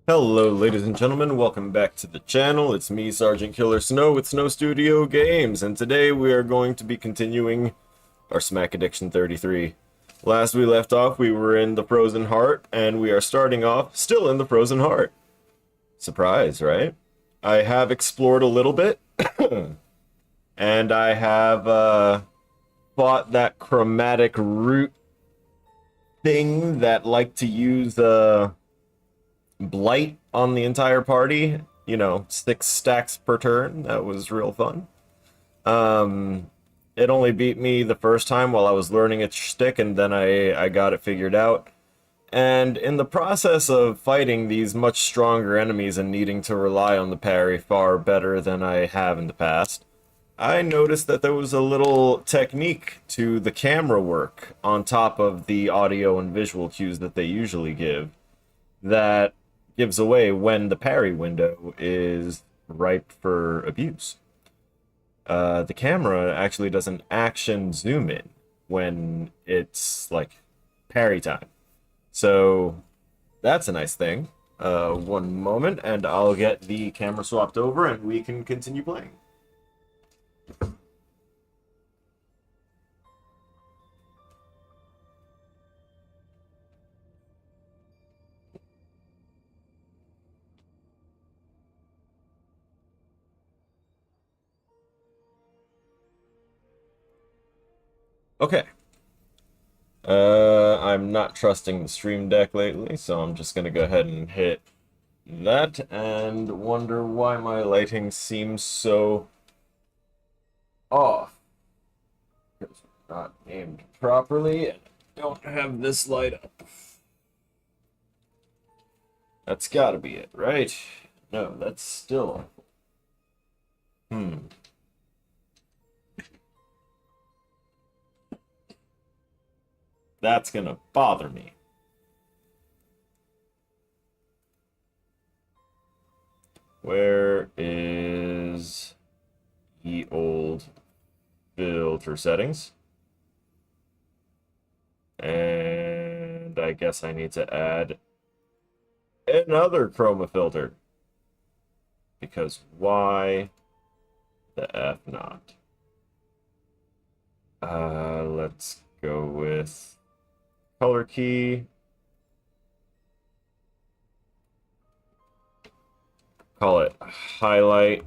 Hello, ladies and gentlemen. Welcome back to the channel. It's me, Sergeant Killer Snow with Snow Studio Games, and today we are going to be continuing our Smack Addiction 33. Last we left off, we were in the Frozen Heart, and we are starting off still in the Frozen Heart. Surprise, right? I have explored a little bit, and I have fought that chromatic root thing that liked to use blight on the entire party. You know, 6 stacks per turn. That was real fun. Um, it only beat me the first time while I was learning its shtick, and then I got it figured out. And in the process of fighting these much stronger enemies and needing to rely on the parry far better than I have in the past, I noticed that there was a little technique to the camera work on top of the audio and visual cues that they usually give that gives away when the parry window is ripe for abuse. The camera actually does an action zoom in when it's like parry time. So that's a nice thing. One moment, and I'll get the camera swapped over and we can continue playing. Okay. I'm not trusting the stream deck lately, so I'm just gonna go ahead and hit that and wonder why my lighting seems so off. Because it's not aimed properly and I don't have this light up. That's gotta be it, right? No, that's still. Hmm. That's gonna bother me. Where is ye old filter settings? And I guess I need to add another chroma filter. Because why the F not? Let's go with color key. Call it highlight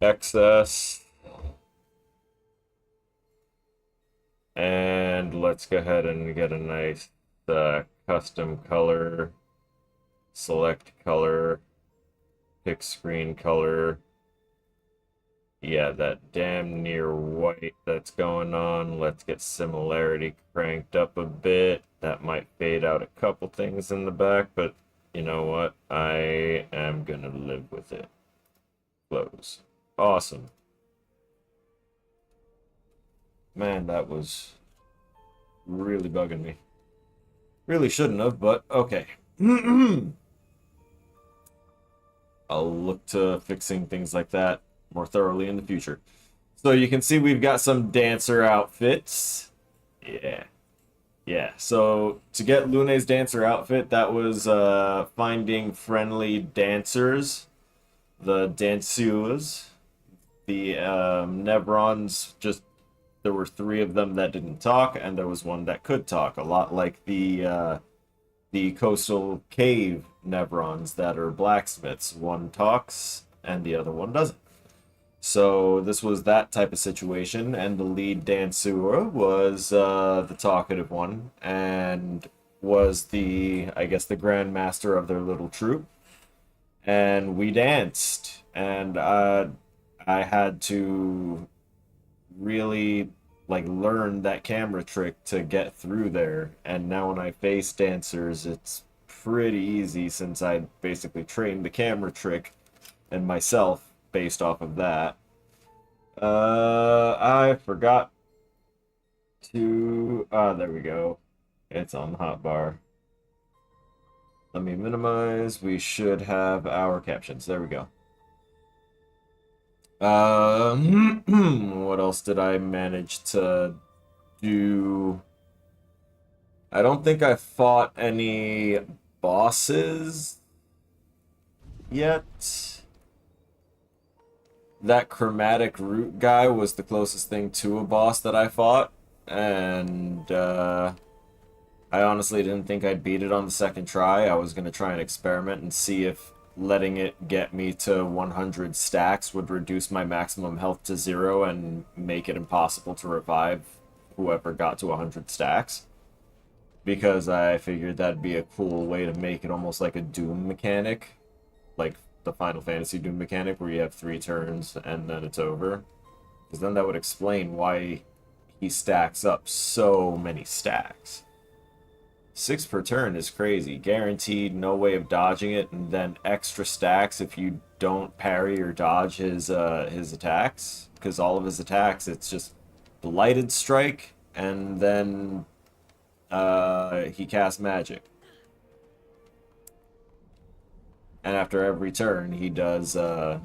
excess. And let's go ahead and get a nice custom color. Select color. Pick screen color. Yeah, that damn near white that's going on. Let's get similarity cranked up a bit. That might fade out a couple things in the back, but you know what? I am gonna live with it. Close. Awesome. Man, that was really bugging me. Really shouldn't have, but okay. I'll look to fixing things like that more thoroughly in the future. So you can see we've got some dancer outfits. Yeah. Yeah, so to get Lune's dancer outfit, that was finding friendly dancers, the danseuses. The Nevrons, just there were 3 of them that didn't talk, and there was one that could talk, a lot like the coastal cave Nevrons that are blacksmiths. One talks and the other one doesn't. So this was that type of situation, and the lead dancer was the talkative one, and was I guess, the grandmaster of their little troupe. And we danced, and I had to really like learn that camera trick to get through there. And now when I face dancers, it's pretty easy since I basically trained the camera trick and myself based off of that. I forgot to. Ah, there we go. It's on the hotbar. Let me minimize. We should have our captions. There we go. What else did I manage to do? I don't think I fought any bosses yet. That chromatic root guy was the closest thing to a boss that I fought, and I honestly didn't think I'd beat it on the second try. I was going to try and experiment and see if letting it get me to 100 stacks would reduce my maximum health to 0 and make it impossible to revive whoever got to 100 stacks. Because I figured that'd be a cool way to make it almost like a Doom mechanic. Like the Final Fantasy Doom mechanic where you have 3 turns and then it's over. Because then that would explain why he stacks up so many stacks. 6 per turn is crazy. Guaranteed, no way of dodging it, and then extra stacks if you don't parry or dodge his attacks. Because all of his attacks, it's just Blighted Strike, and then he casts magic. And after every turn, he does the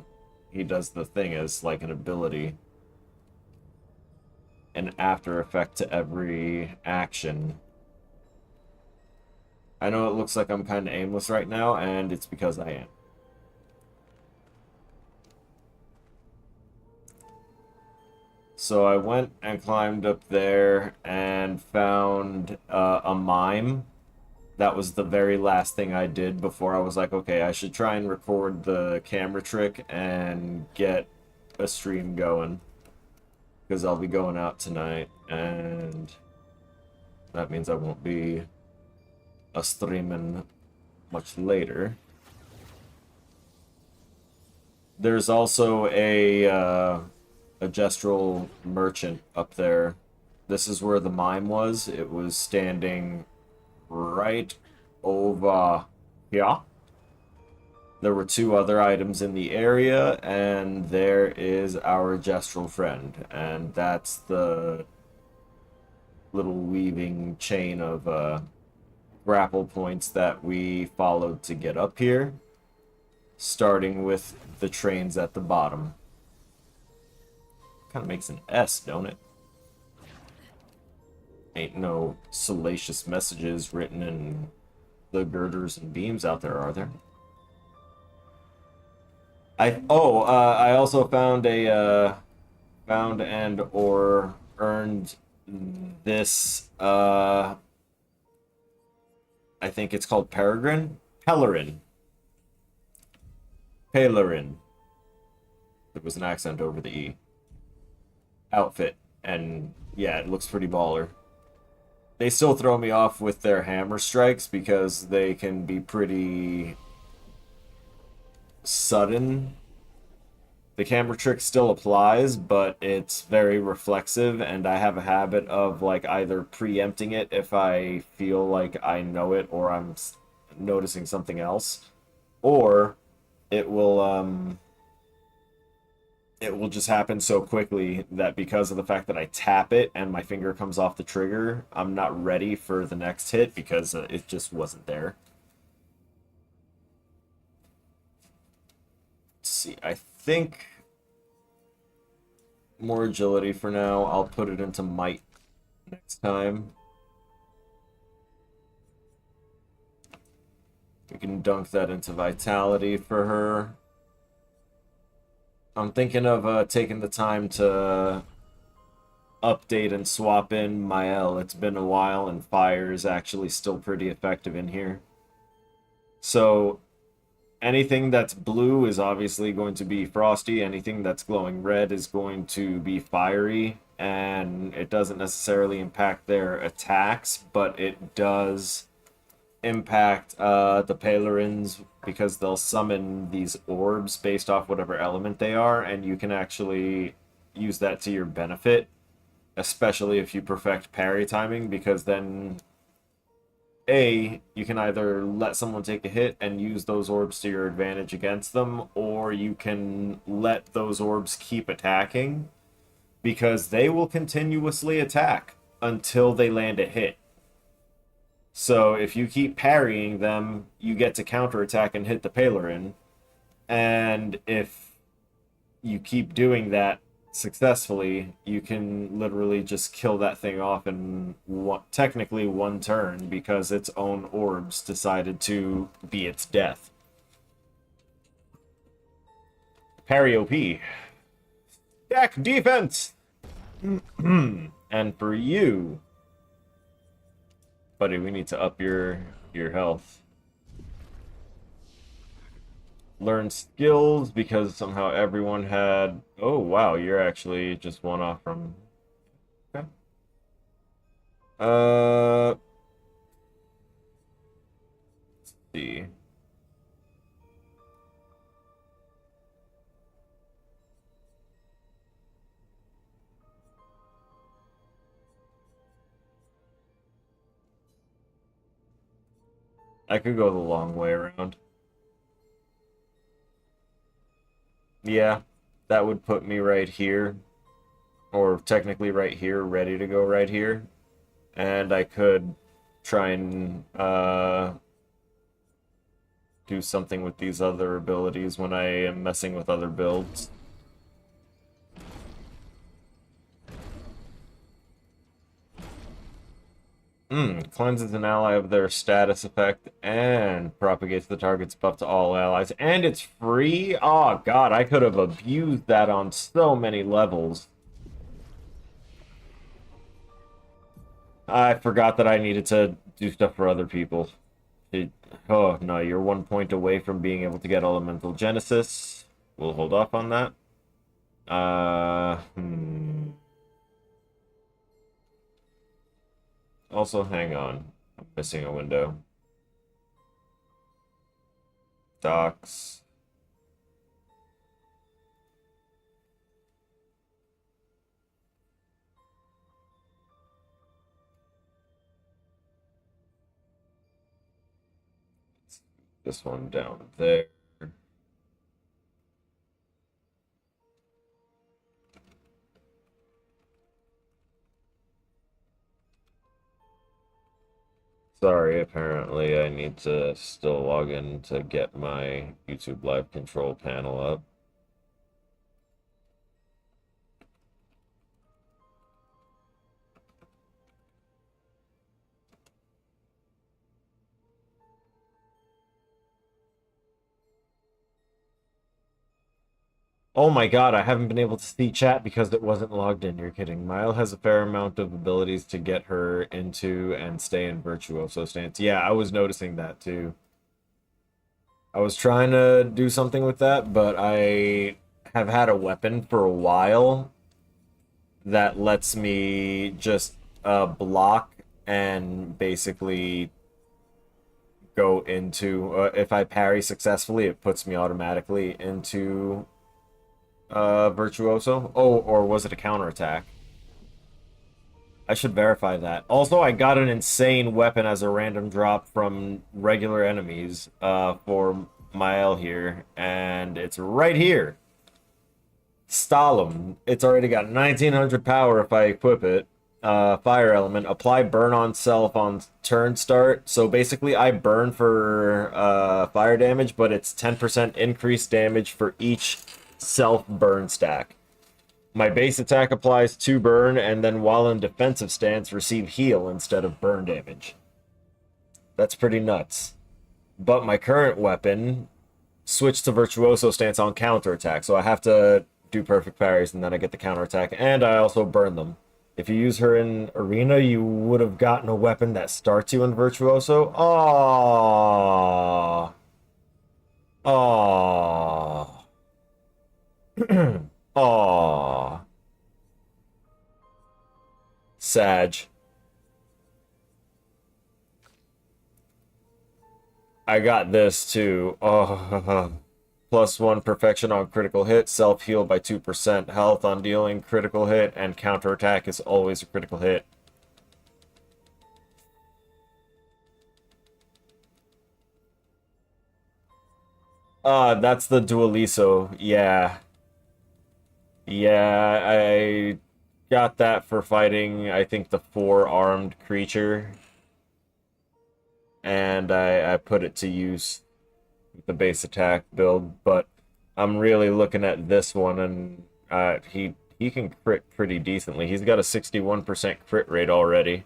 thing as like an ability, an after effect to every action. I know it looks like I'm kind of aimless right now, and it's because I am. So I went and climbed up there and found a mime. That was the very last thing I did before I was like, okay, I should try and record the camera trick and get a stream going. Because I'll be going out tonight, and that means I won't be streaming much later. There's also a gestural merchant up there. This is where the mime was. It was standing right over here. There were 2 other items in the area, and there is our gestural friend, and that's the little weaving chain of grapple points that we followed to get up here, starting with the trains at the bottom. Kind of makes an S, don't it? Ain't no salacious messages written in the girders and beams out there, are there? I also found a found and or earned this I think it's called Peregrine? Pellerin. Pellerin. There was an accent over the E. Outfit. And yeah, it looks pretty baller. They still throw me off with their hammer strikes because they can be pretty sudden. The camera trick still applies, but it's very reflexive, and I have a habit of like either preempting it if I feel like I know it or I'm noticing something else, or it will just happen so quickly that because of the fact that I tap it and my finger comes off the trigger, I'm not ready for the next hit because it just wasn't there. Let's see, I think more agility for now. I'll put it into might next time. We can dunk that into vitality for her. I'm thinking of taking the time to update and swap in Mael. It's been a while, and fire is actually still pretty effective in here. So anything that's blue is obviously going to be frosty. Anything that's glowing red is going to be fiery. And it doesn't necessarily impact their attacks, but it does impact the Pellerins because they'll summon these orbs based off whatever element they are, and you can actually use that to your benefit, especially if you perfect parry timing, because then A, you can either let someone take a hit and use those orbs to your advantage against them, or you can let those orbs keep attacking because they will continuously attack until they land a hit. So if you keep parrying them, you get to counterattack and hit the Pellerin. And if you keep doing that successfully, you can literally just kill that thing off in technically one turn because its own orbs decided to be its death. Parry OP. Deck defense! And for you, buddy, we need to up your health. Learn skills because somehow everyone had... Oh, wow, you're actually just one off from... Okay. Let's see. I could go the long way around. Yeah, that would put me right here. Or technically right here, ready to go right here. And I could try and do something with these other abilities when I am messing with other builds. Cleanses an ally of their status effect and propagates the target's buff to all allies. And it's free? Oh, God, I could have abused that on so many levels. I forgot that I needed to do stuff for other people. Oh, no, you're 1 point away from being able to get Elemental Genesis. We'll hold off on that. Also, hang on. I'm missing a window. Docs. This one down there. Sorry, apparently I need to still log in to get my YouTube Live control panel up. Oh my God, I haven't been able to see chat because it wasn't logged in. You're kidding. Mile has a fair amount of abilities to get her into and stay in Virtuoso stance. Yeah, I was noticing that too. I was trying to do something with that, but I have had a weapon for a while that lets me just block and basically go into... if I parry successfully, it puts me automatically into... Virtuoso? Oh, or was it a counterattack? I should verify that. Also, I got an insane weapon as a random drop from regular enemies for Mael here, and it's right here. Stalem. It's already got 1900 power if I equip it. Fire element. Apply burn on self on turn start. So basically, I burn for fire damage, but it's 10% increased damage for each self-burn stack. My base attack applies 2 burn, and then while in defensive stance, receive heal instead of burn damage. That's pretty nuts. But my current weapon switched to Virtuoso stance on counterattack, so I have to do perfect parries, and then I get the counterattack, and I also burn them. If you use her in Arena, you would have gotten a weapon that starts you in Virtuoso. Aww. Aww. Aww. Sag. I got this too. Oh. +1 perfection on critical hit, self-heal by 2% health on dealing critical hit, and counterattack is always a critical hit. That's the Dualiso. Yeah. Yeah, I got that for fighting, I think, the 4-armed creature. And I put it to use with the base attack build, but I'm really looking at this one, and he he can crit pretty decently. He's got a 61% crit rate already.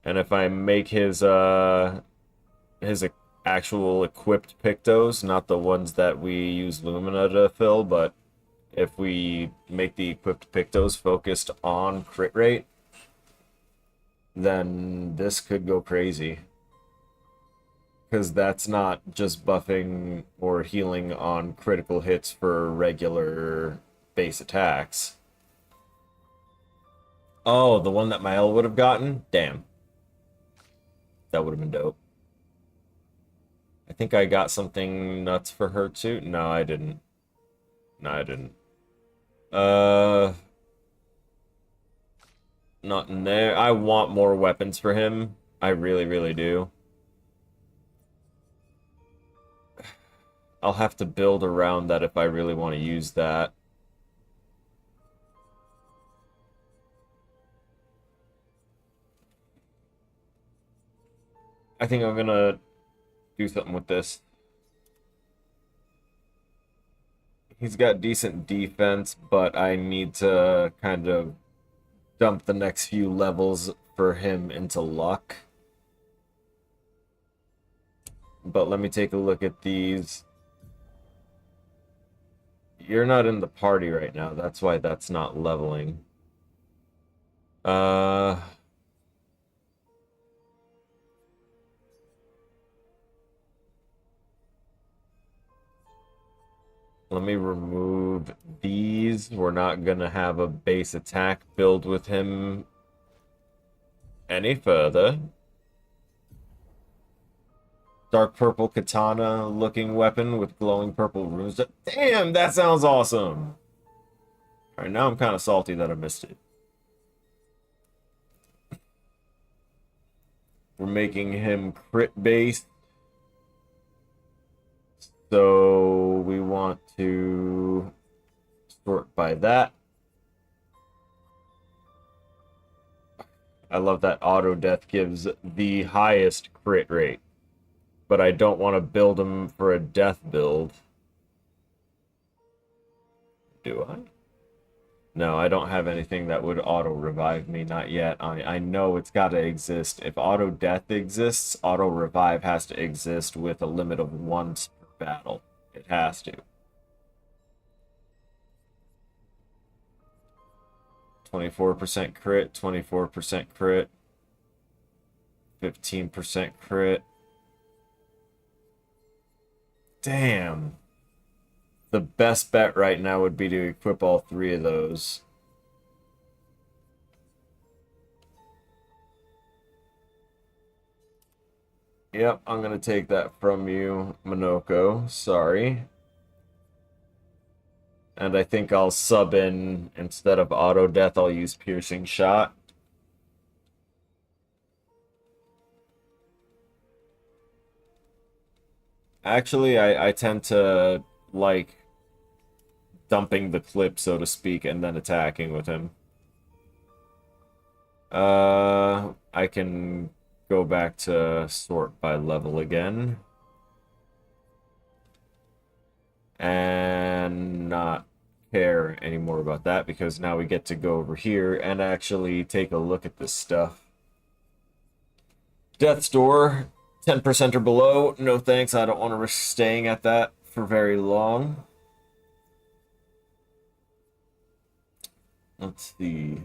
And if I make his actual equipped Pictos, not the ones that we use Lumina to fill, but if we make the equipped Pictos focused on crit rate, then this could go crazy. Because that's not just buffing or healing on critical hits for regular base attacks. Oh, the one that Mael would have gotten? Damn. That would have been dope. I think I got something nuts for her too. No, I didn't. No, I didn't. Not in there. I want more weapons for him. I really, really do. I'll have to build around that if I really want to use that. I think I'm gonna do something with this. He's got decent defense, but I need to kind of dump the next few levels for him into luck. But let me take a look at these. You're not in the party right now. That's why that's not leveling. Let me remove these. We're not gonna have a base attack build with him any further. Dark purple katana looking weapon with glowing purple runes. Damn, that sounds awesome. Alright, now I'm kind of salty that I missed it. We're making him crit based. So we want to sort by that. I love that auto death gives the highest crit rate. But I don't want to build him for a death build. Do I? No, I don't have anything that would auto-revive me, not yet. I know it's got to exist. If auto-death exists, auto-revive has to exist with a limit of once per battle. It has to. 24% crit, 24% crit, 15% crit. Damn. The best bet right now would be to equip all three of those. Yep, I'm going to take that from you, Minoko. Sorry. And I think I'll sub in, instead of auto death, I'll use piercing shot. Actually, I tend to like dumping the clip, so to speak, and then attacking with him. I can go back to sort by level again. And not care anymore about that, because now we get to go over here and actually take a look at this stuff. Death's Door, 10% or below. No thanks, I don't want to risk staying at that for very long. Let's see.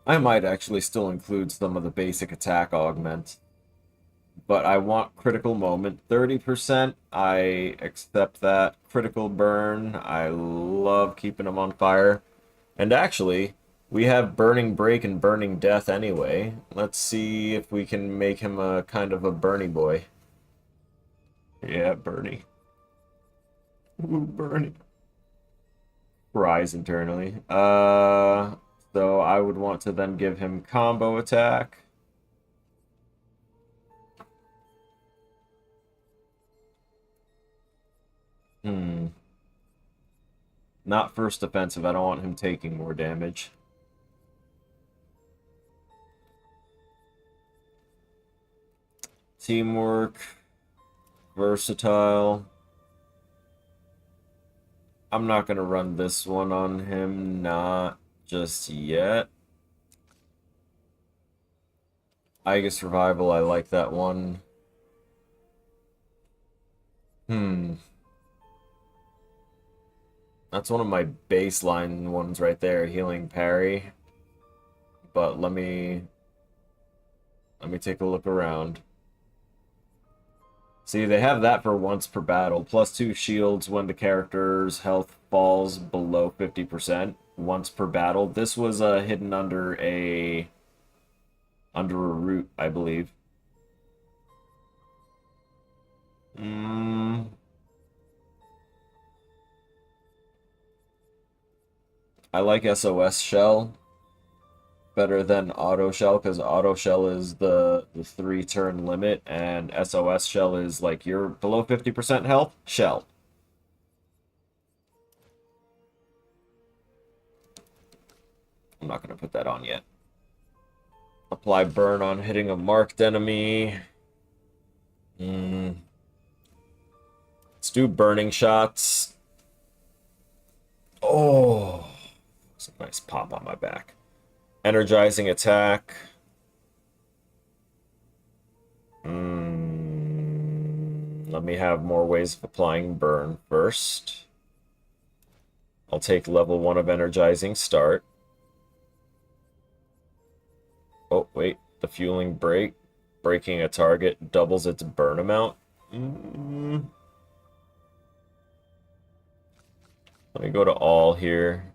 I might actually still include some of the basic attack augment. But I want critical moment 30%. I accept that. Critical burn. I love keeping them on fire. And actually, we have burning break and burning death anyway. Let's see if we can make him a kind of a Bernie boy. Yeah, Bernie. Ooh, Bernie. Rise internally. So I would want to then give him combo attack. Not first offensive. I don't want him taking more damage. Teamwork. Versatile. I'm not gonna run this one on him, not just yet. Iga Survival, I like that one. That's one of my baseline ones right there, Healing Parry. But let me take a look around. See, they have that for once per battle. +2 shields when the character's health falls below 50% once per battle. This was hidden under a root, I believe. I like SOS Shell better than Auto Shell, because Auto Shell is the 3-turn limit, and SOS Shell is like you're below 50% health, Shell. I'm not going to put that on yet. Apply burn on hitting a marked enemy. Let's do burning shots. Oh, it's a nice pop on my back. Energizing attack. Let me have more ways of applying burn first. I'll take level 1 of energizing start. Oh, wait. The fueling break. Breaking a target doubles its burn amount. Let me go to all here.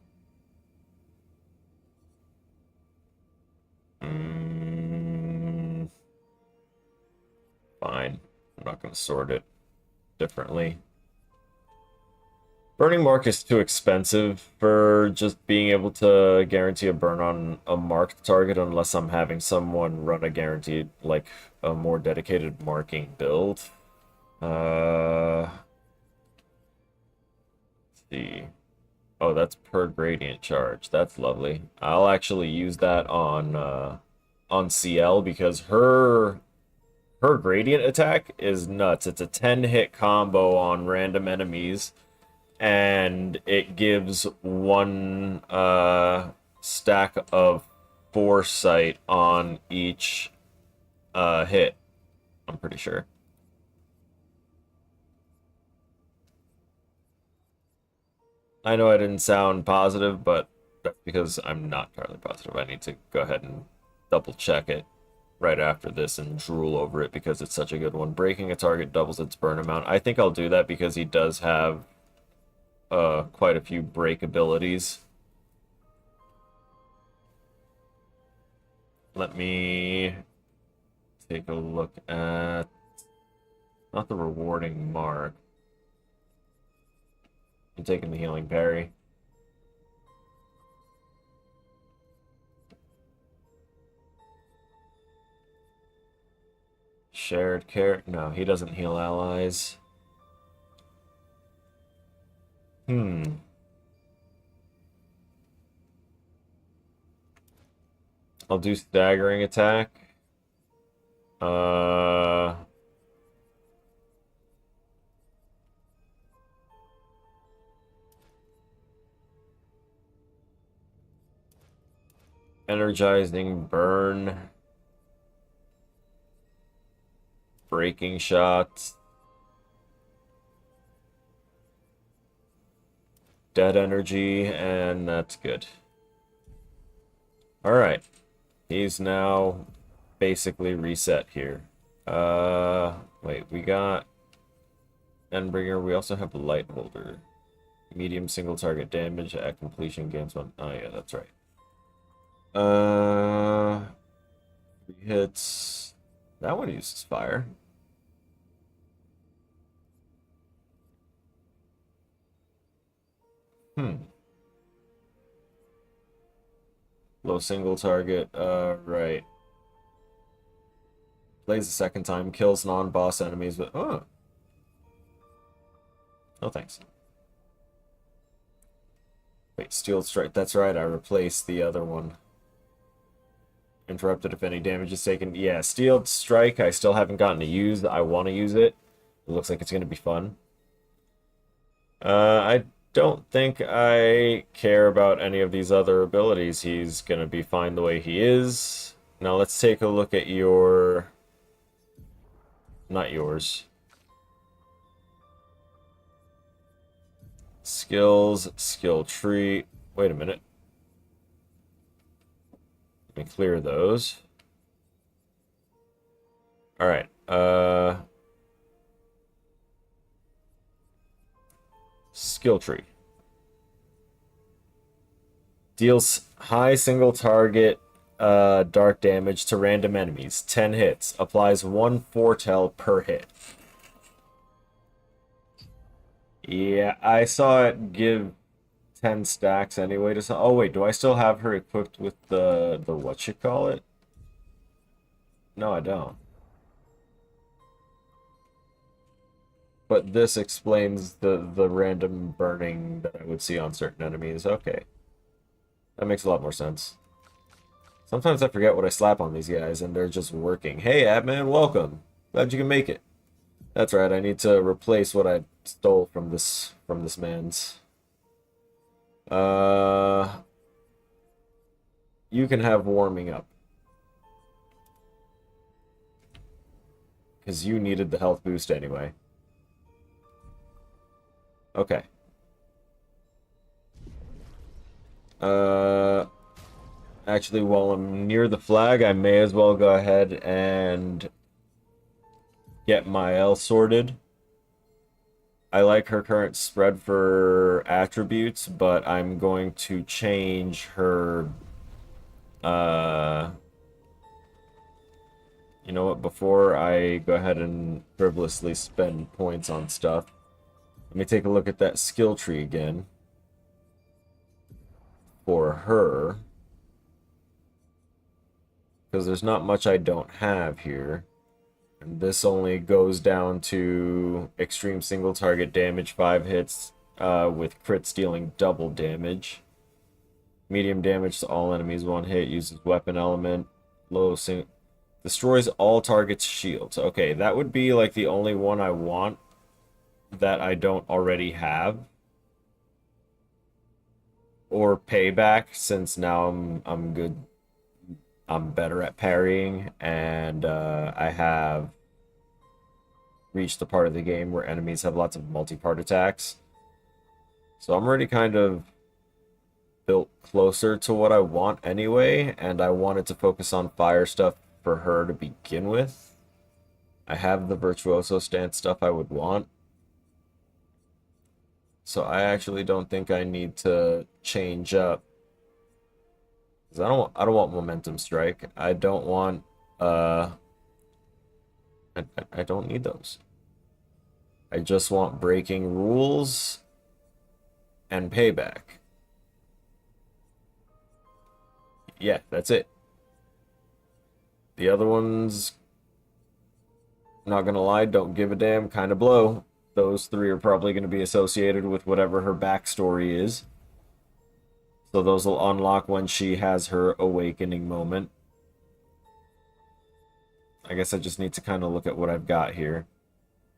Fine. I'm not going to sort it differently. Burning Mark is too expensive for just being able to guarantee a burn on a marked target unless I'm having someone run a guaranteed, like, a more dedicated marking build. Let's see. Oh, that's per gradient charge. That's lovely. I'll actually use that on CL because her gradient attack is nuts. It's a 10-hit combo on random enemies, and it gives 1 stack of foresight on each hit, I'm pretty sure. I know I didn't sound positive, but that's because I'm not entirely positive. I need to go ahead and double check it right after this and drool over it because it's such a good one. Breaking a target doubles its burn amount. I think I'll do that because he does have quite a few break abilities. Let me take a look at not the rewarding mark. I'm taking the healing parry. Shared care. No, he doesn't heal allies. I'll do staggering attack. Energizing burn. Breaking shots. Dead energy, and that's good. Alright. He's now basically reset here. Wait, we got Endbringer. We also have Light Holder. Medium single target damage at completion gains 1. Oh yeah, that's right. 3 hits. That one uses fire. Low single target. Right. Plays the second time, kills non-boss enemies, but oh. No thanks. Wait, Steel Strike. That's right, I replaced the other one. Interrupted if any damage is taken. Yeah, Steel Strike I still haven't gotten to use. I want to use it. It looks like it's going to be fun. I don't think I care about any of these other abilities. He's gonna be fine the way he is. Now let's take a look at your... Not yours. Skills, skill tree. Wait a minute. Let me clear those. Alright, skill tree. Deals high single target dark damage to random enemies. 10 hits. Applies 1 foretell per hit. Yeah, I saw it give 10 stacks anyway to... Oh wait, do I still have her equipped with the whatchamacallit? No, I don't. But this explains the random burning that I would see on certain enemies. Okay. That makes a lot more sense. Sometimes I forget what I slap on these guys, and they're just working. Hey, Adman, welcome. Glad you can make it. That's right, I need to replace what I stole from this man's. You can have warming up. Because you needed the health boost anyway. Okay. Actually, while I'm near the flag, I may as well go ahead and get my L sorted. I like her current spread for attributes, but I'm going to change her... You know what? Before I go ahead and frivolously spend points on stuff, let me take a look at that skill tree again. For her. Because there's not much I don't have here. And this only goes down to extreme single target damage, 5 hits, with crits dealing double damage. Medium damage to all enemies, 1 hit, uses weapon element. Low single... Destroys all targets' shields. Okay, that would be like the only one I want that I don't already have. Or payback, since now I'm good. I'm better at parrying, and I have reached the part of the game where enemies have lots of multi-part attacks. So I'm already kind of built closer to what I want anyway, and I wanted to focus on fire stuff for her to begin with. I have the Virtuoso stance stuff I would want. So I actually don't think I need to change up. Because I don't want Momentum Strike. I don't want I don't need those. I just want Breaking Rules and Payback. Yeah, that's it. The other ones, not gonna lie, don't give a damn, kind of blow. Those 3 are probably going to be associated with whatever her backstory is. So those will unlock when she has her awakening moment. I guess I just need to kind of look at what I've got here.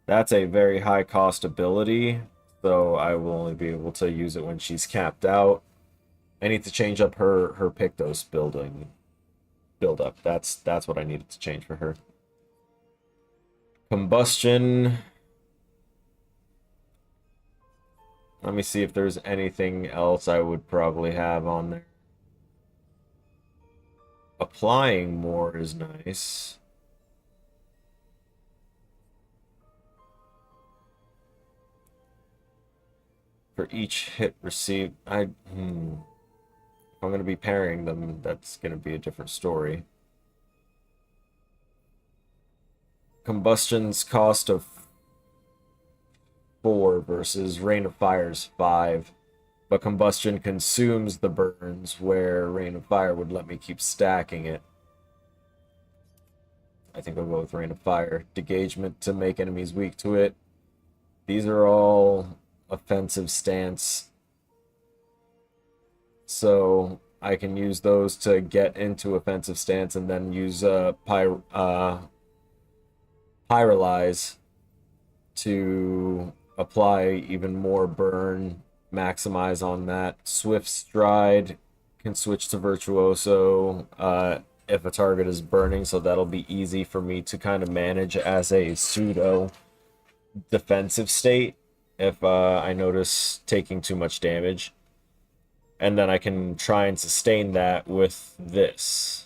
That's a very high cost ability, so I will only be able to use it when she's capped out. I need to change up her Pictos build up. That's what I needed to change for her. Combustion. Let me see if there's anything else I would probably have on there. Applying more is nice. For each hit received, if I'm going to be pairing them, that's going to be a different story. Combustion's cost of 4 versus Rain of Fire's 5. But Combustion consumes the burns, where Rain of Fire would let me keep stacking it. I think I'll go with Rain of Fire. Degagement to make enemies weak to it. These are all offensive stance. So I can use those to get into offensive stance and then use Pyrolyze to apply even more burn, maximize on that. Swift Stride can switch to Virtuoso if a target is burning, so that'll be easy for me to kind of manage as a pseudo defensive state if I notice taking too much damage. And then I can try and sustain that with this.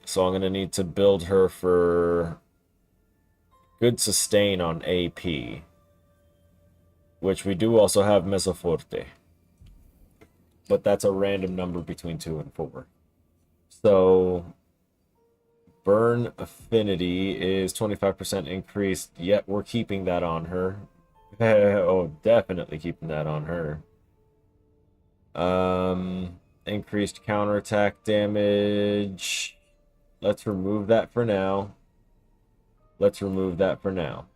So I'm going to need to build her for good sustain on AP. Which we do also have Mesoforte. But that's a random number between 2 and 4. So burn affinity is 25% increased, yet we're keeping that on her. Oh, definitely keeping that on her. Increased counterattack damage. Let's remove that for now. Let's remove that for now.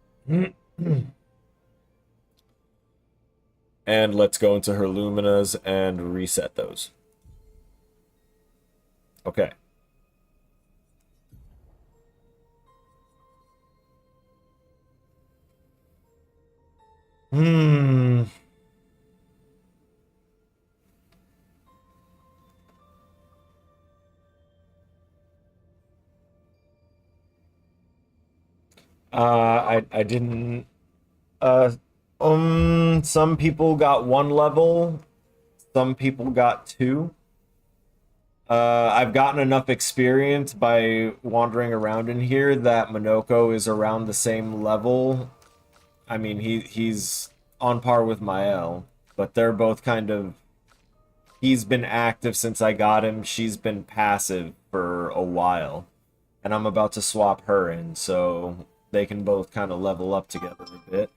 And let's go into her Luminas and reset those. Okay. I didn't some people got 1 level, some people got 2. I've gotten enough experience by wandering around in here that Monoko is around the same level. I mean, he's on par with Mael, but they're both kind of... He's been active since I got him. She's been passive for a while. And I'm about to swap her in, so they can both kind of level up together a bit.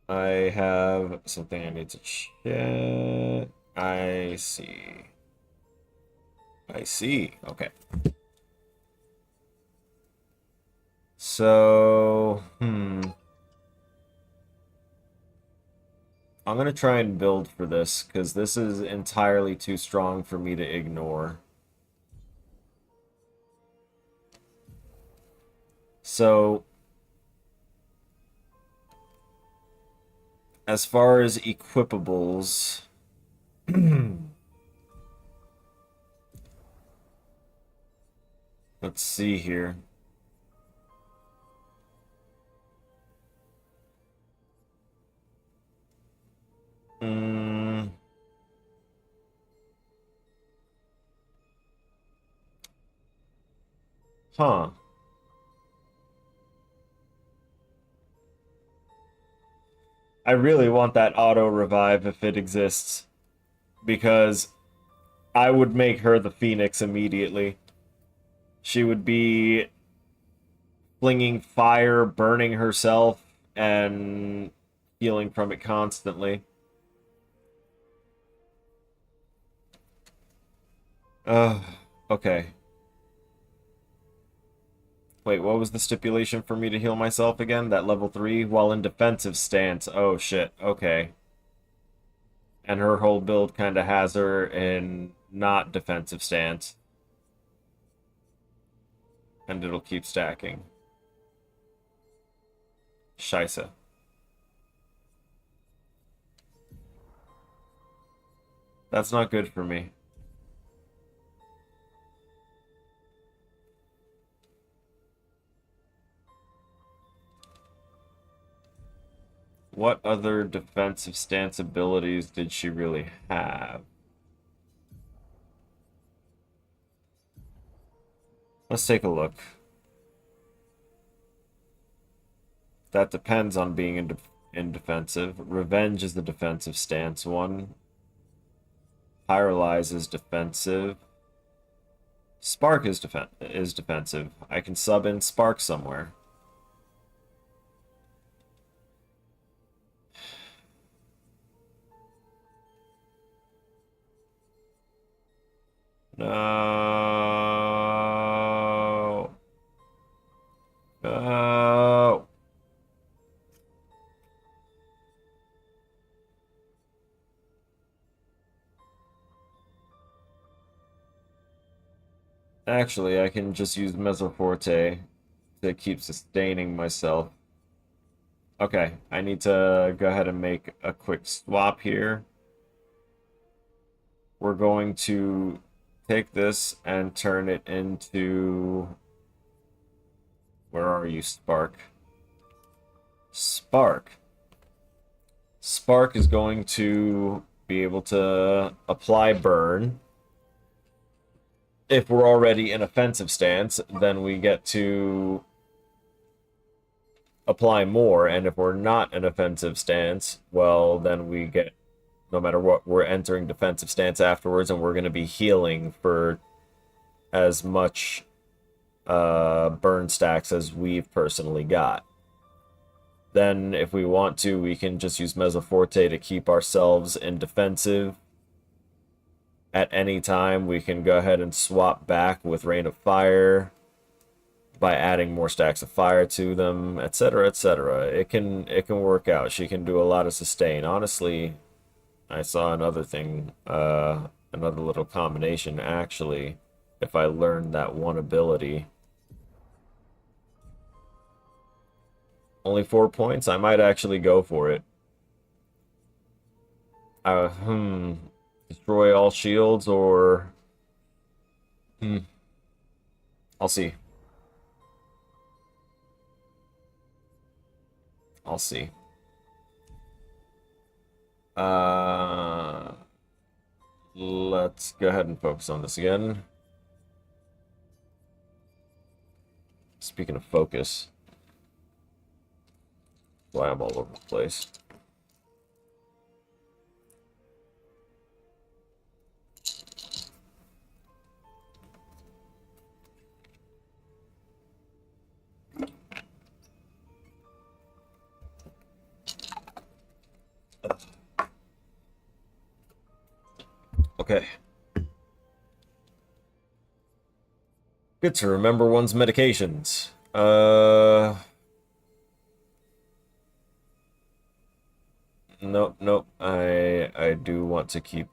I have something I need to check. I see. I see. Okay. So, I'm gonna try and build for this, because this is entirely too strong for me to ignore. So, as far as equipables, let's see here. Huh. I really want that auto revive if it exists, because I would make her the Phoenix immediately. She would be flinging fire, burning herself, and healing from it constantly. Okay. Wait, what was the stipulation for me to heal myself again? That level 3 while in defensive stance. Oh shit, okay. And her whole build kind of has her in not defensive stance. And it'll keep stacking. Scheisse. That's not good for me. What other defensive stance abilities did she really have? Let's take a look. That depends on being in defensive. Revenge is the defensive stance one. Pyrolyze is defensive. Spark is defensive. I can sub in Spark somewhere. No. No. Actually, I can just use Mesoforte to keep sustaining myself. Okay, I need to go ahead and make a quick swap here. We're going to take this and turn it into... Where are you, Spark? Spark. Spark is going to be able to apply burn. If we're already in offensive stance, then we get to apply more, and if we're not in offensive stance, well, then we get, no matter what, we're entering defensive stance afterwards, and we're going to be healing for as much burn stacks as we've personally got. Then, if we want to, we can just use Mezzoforte to keep ourselves in defensive. At any time, we can go ahead and swap back with Rain of Fire by adding more stacks of fire to them, etc., etc. It can work out. She can do a lot of sustain. Honestly, I saw another thing, another little combination, actually, if I learned that one ability. Only 4 points? I might actually go for it. Destroy all shields, or... I'll see. I'll see. Let's go ahead and focus on this again. Speaking of focus, why I'm all over the place. Okay. Good to remember one's medications. Nope. I do want to keep...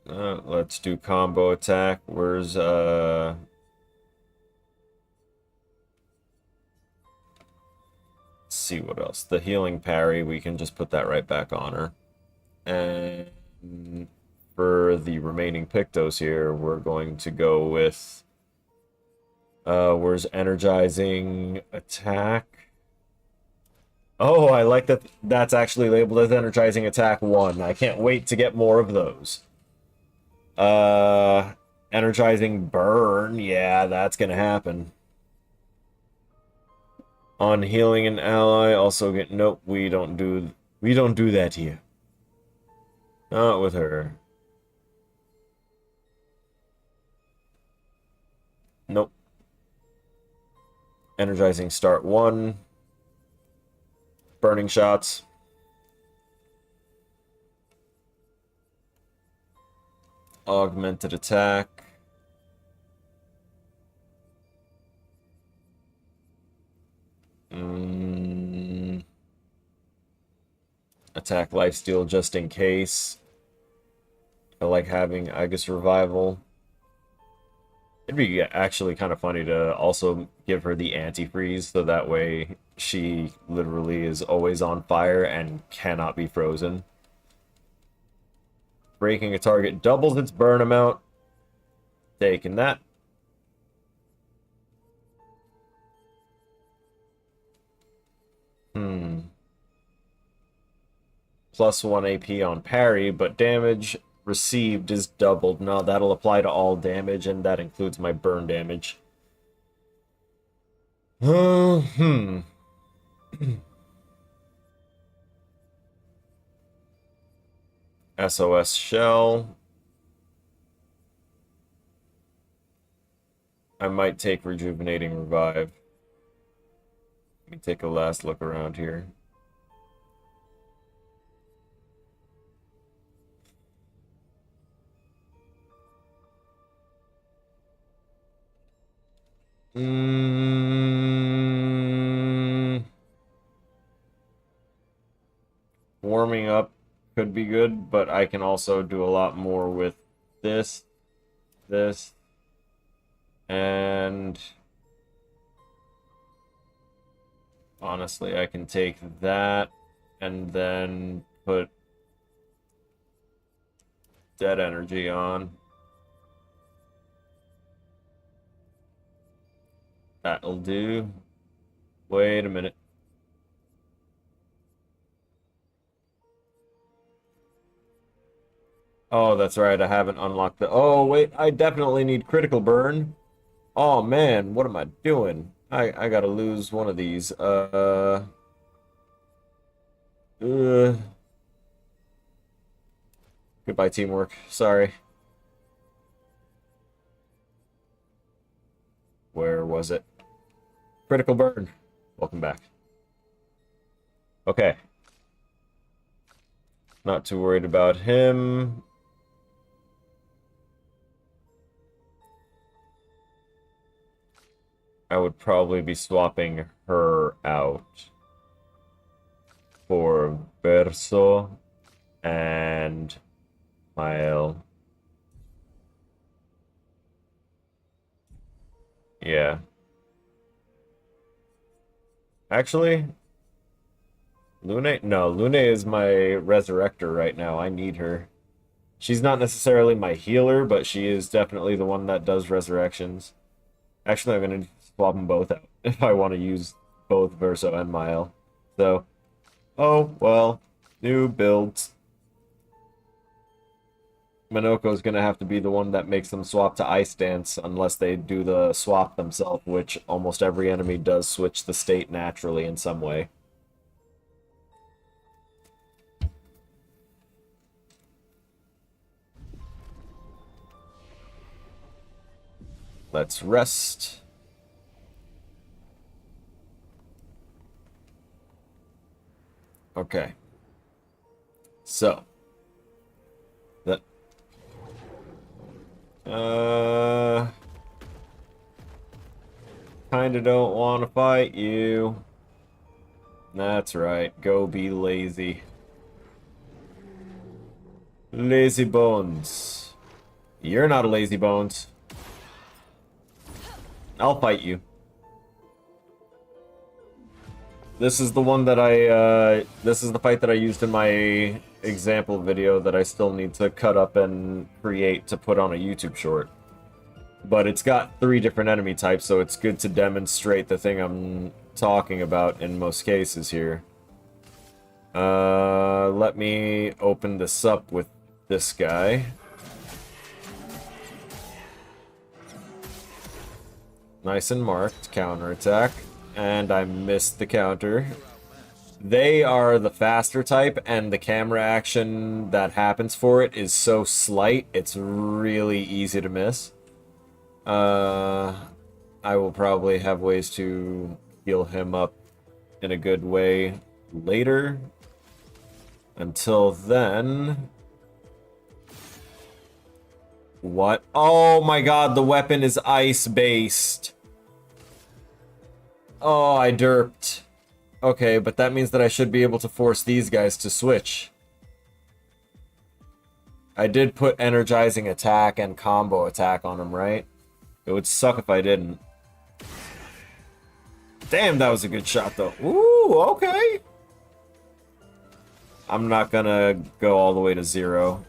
let's do combo attack. Where's, let's see what else. The healing parry, we can just put that right back on her. And for the remaining Pictos here, we're going to go with... where's energizing attack? Oh, I like that that's actually labeled as energizing attack 1. I can't wait to get more of those. Energizing burn. Yeah, that's gonna happen. On healing an ally, also get... Nope, we don't do that here. Not with her. Nope. Energizing start 1. Burning shots. Augmented attack. Attack lifesteal just in case. I like having Aegis Revival. It'd be actually kind of funny to also give her the antifreeze, so that way she literally is always on fire and cannot be frozen. Breaking a target doubles its burn amount. Taking that. Plus 1 AP on parry, but damage received is doubled. No, that'll apply to all damage, and that includes my burn damage. SOS Shell. I might take Rejuvenating Revive. Let me take a last look around here. Warming up could be good, but I can also do a lot more with this, and Honestly, I can take that and then put dead energy on. That'll do. Wait a minute. Oh, that's right. I haven't unlocked the... Oh, wait. I definitely need critical burn. Oh, man. What am I doing? I gotta lose one of these. Goodbye, teamwork. Sorry. Where was it? Critical burn. Welcome back. Okay. Not too worried about him. I would probably be swapping her out for Verso and Mael. Yeah. Actually, Lune? No, Lune is my resurrector right now. I need her. She's not necessarily my healer, but she is definitely the one that does resurrections. Actually, I'm going to swap them both out if I want to use both Verso and Mael. So, oh, well, new builds. Minoko's going to have to be the one that makes them swap to Ice Dance unless they do the swap themselves, which almost every enemy does switch the state naturally in some way. Let's rest. Okay. So. That. Kinda don't want to fight you. That's right. Go be lazy. Lazy bones. You're not a lazy bones. I'll fight you. This is the one that this is the fight that I used in my example video that I still need to cut up and create to put on a YouTube short. But it's got 3 different enemy types, so it's good to demonstrate the thing I'm talking about in most cases here. Let me open this up with this guy. Nice and marked, counterattack. And I missed the counter. They are the faster type, and the camera action that happens for it is so slight, it's really easy to miss. I will probably have ways to heal him up in a good way later. Until then... What? Oh my god, the weapon is ice-based. Oh, I derped. Okay, but that means that I should be able to force these guys to switch. I did put energizing attack and combo attack on them, right? It would suck if I didn't. Damn, that was a good shot, though. Ooh, okay. I'm not gonna go all the way to 0.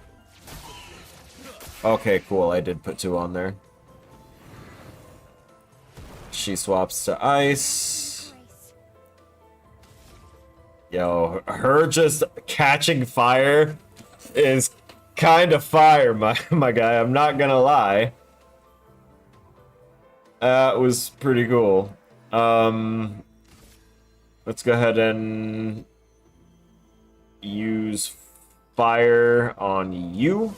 Okay, cool. I did put 2 on there. She swaps to ice. Yo, her just catching fire is kind of fire, my guy. I'm not gonna lie. That was pretty cool. Let's go ahead and use fire on you.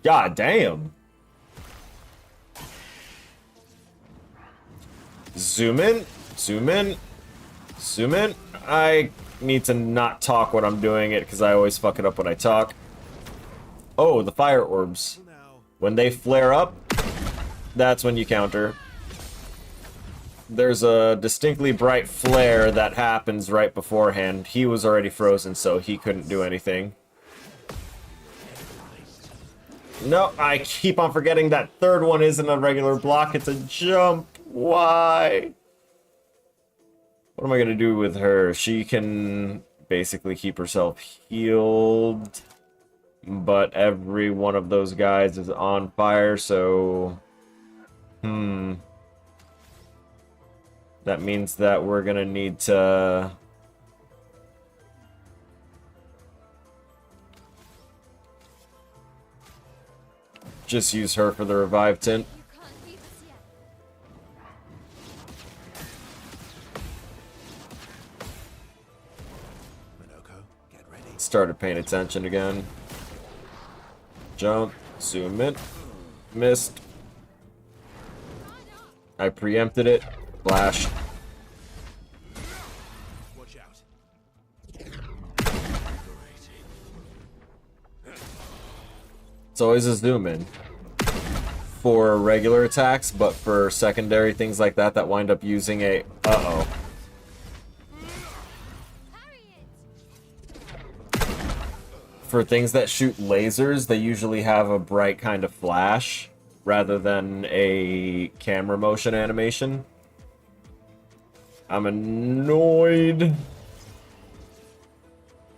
God damn. Zoom in, zoom in, zoom in. I need to not talk when I'm doing it because I always fuck it up when I talk. Oh, the fire orbs. When they flare up, that's when you counter. There's a distinctly bright flare that happens right beforehand. He was already frozen, so he couldn't do anything. No, I keep on forgetting that third one isn't a regular block, it's a jump. Why? What am I going to do with her? She can basically keep herself healed, but every one of those guys is on fire, so... That means that we're going to need to... just use her for the revive tint. Started paying attention again. Jump, zoom in, missed. I preempted it, flash. Watch out. It's always a zoom in for regular attacks, but for secondary things like that that wind up using a For things that shoot lasers, they usually have a bright kind of flash rather than a camera motion animation. I'm annoyed.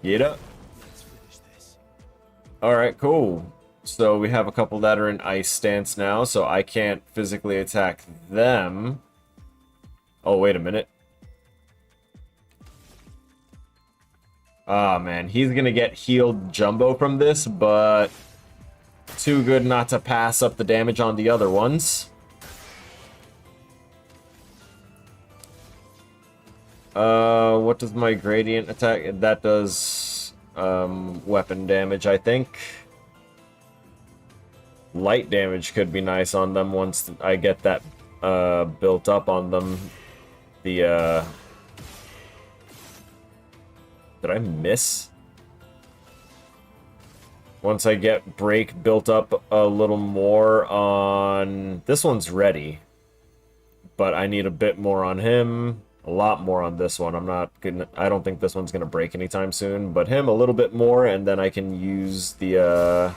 Get up. Alright, cool. So we have a couple that are in ice stance now, so I can't physically attack them. Oh, wait a minute. Ah, man, he's gonna get healed jumbo from this, but too good not to pass up the damage on the other ones. What does my gradient attack? That does weapon damage, I think. Light damage could be nice on them once I get that built up on them. The Did I miss? Once I get break built up a little more on... This one's ready. But I need a bit more on him. A lot more on this one. I don't think this one's gonna break anytime soon. But him a little bit more, and then I can use the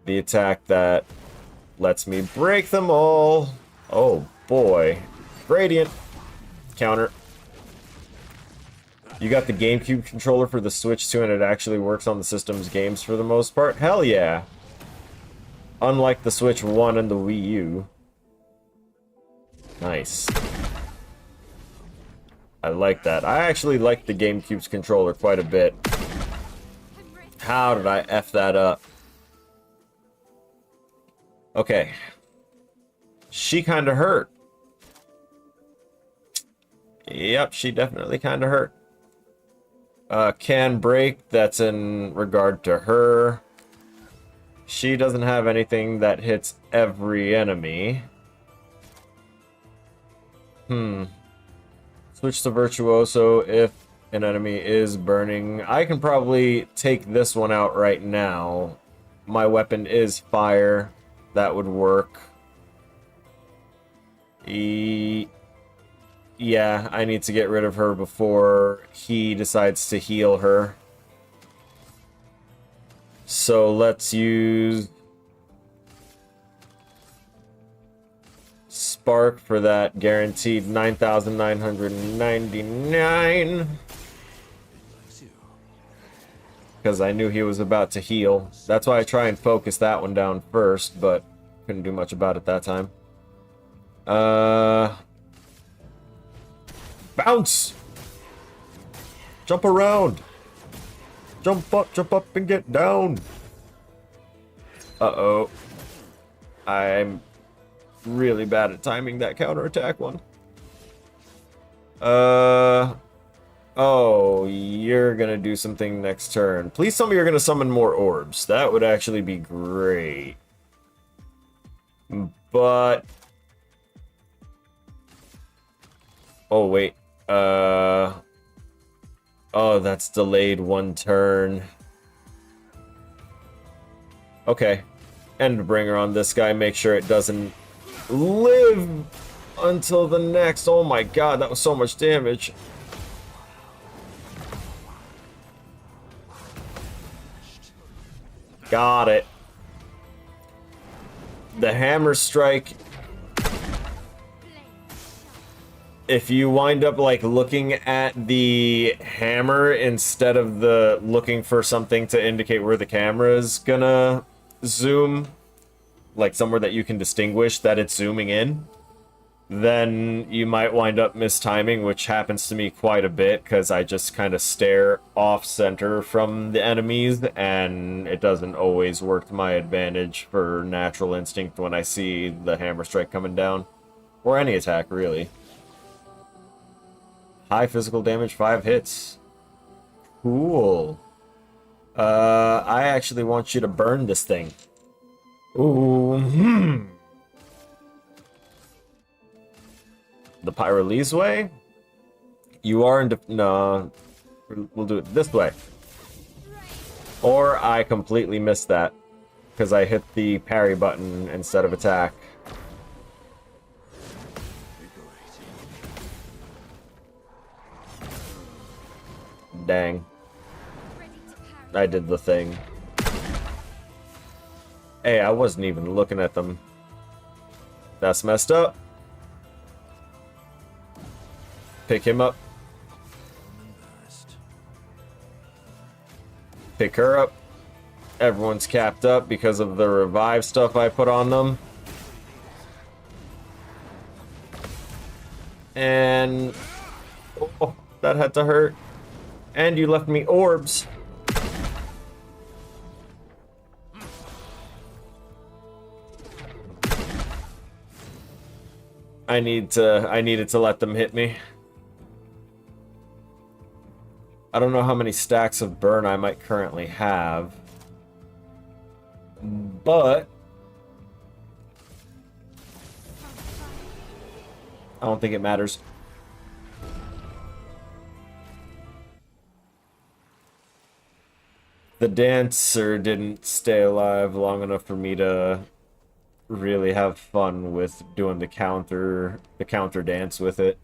attack that lets me break them all. Oh boy. Gradient. Counter. You got the GameCube controller for the Switch too, and it actually works on the system's games for the most part? Hell yeah! Unlike the Switch 1 and the Wii U. Nice. I like that. I actually like the GameCube's controller quite a bit. How did I F that up? Okay. She kinda hurt. Yep, she definitely kinda hurt. Can break, that's in regard to her. She doesn't have anything that hits every enemy. Switch to Virtuoso if an enemy is burning. I can probably take this one out right now. My weapon is fire. That would work. Yeah, I need to get rid of her before he decides to heal her. So let's use Spark for that guaranteed 9,999. Because I knew he was about to heal. That's why I try and focus that one down first, but couldn't do much about it that time. Bounce! Jump around! Jump up and get down! Uh-oh. I'm really bad at timing that counterattack one. Oh, you're gonna do something next turn. Please tell me you're gonna summon more orbs. That would actually be great. But... Oh, wait. Oh, that's delayed one turn. Okay. Endbringer on this guy. Make sure it doesn't live until the next. Oh my god, that was so much damage. Got it. The hammer strike if you wind up like looking at the hammer instead of the looking for something to indicate where the camera is gonna zoom, like somewhere that you can distinguish that it's zooming in, then you might wind up mistiming, which happens to me quite a bit because I just kind of stare off center from the enemies, and it doesn't always work to my advantage for natural instinct when I see the hammer strike coming down. Or any attack, really. High physical damage, 5 hits. Cool. I actually want you to burn this thing. Ooh, The Pyrolese way? You are in... No. We'll do it this way. Or I completely missed that. Because I hit the parry button instead of attack. Dang. I did the thing. Hey, I wasn't even looking at them. That's messed up. Pick him up. Pick her up. Everyone's capped up because of the revive stuff I put on them. And... oh, that had to hurt. And you left me orbs. I needed to let them hit me. I don't know how many stacks of burn I might currently have. But I don't think it matters. The dancer didn't stay alive long enough for me to really have fun with doing the counter dance with it.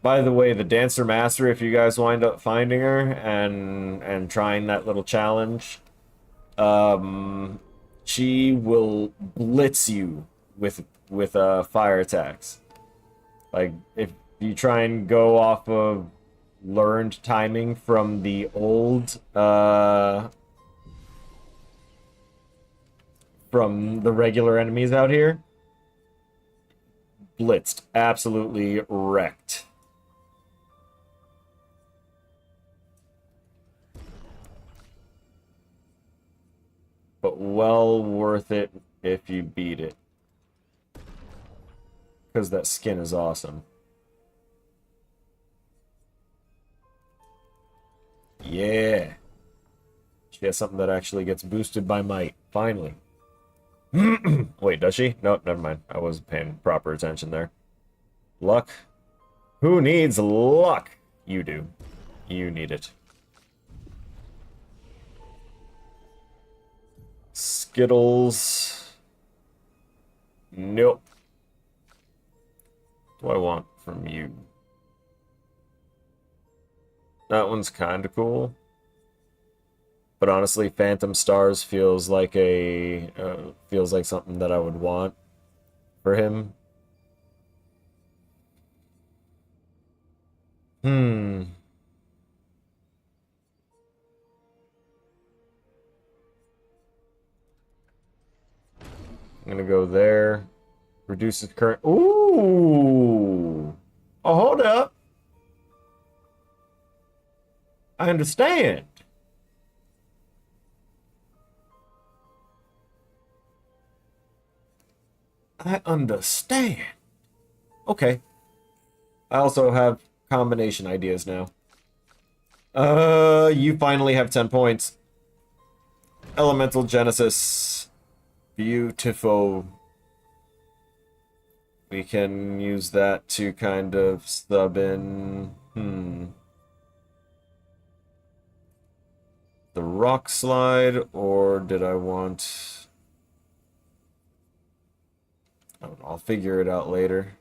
By the way, the Dancer Master, if you guys wind up finding her and trying that little challenge, she will blitz you with fire attacks. Like, if you try and go off of learned timing from the old from the regular enemies out here, blitzed, absolutely wrecked. But well worth it if you beat it, because that skin is awesome. Yeah. She has something that actually gets boosted by might. Finally. Wait, does she? Nope, never mind. I wasn't paying proper attention there. Luck? Who needs luck? You do. You need it. Skittles. Nope. What do I want from you? That one's kind of cool. But honestly, Phantom Stars feels like something that I would want for him. I'm gonna go there. Reduces current. Ooh! Oh, hold up. I understand. I understand. Okay. I also have combination ideas now. You finally have 10 points. Elemental Genesis. Beautiful. We can use that to kind of sub in... the rock slide, or did I want... I don't know, I'll figure it out later.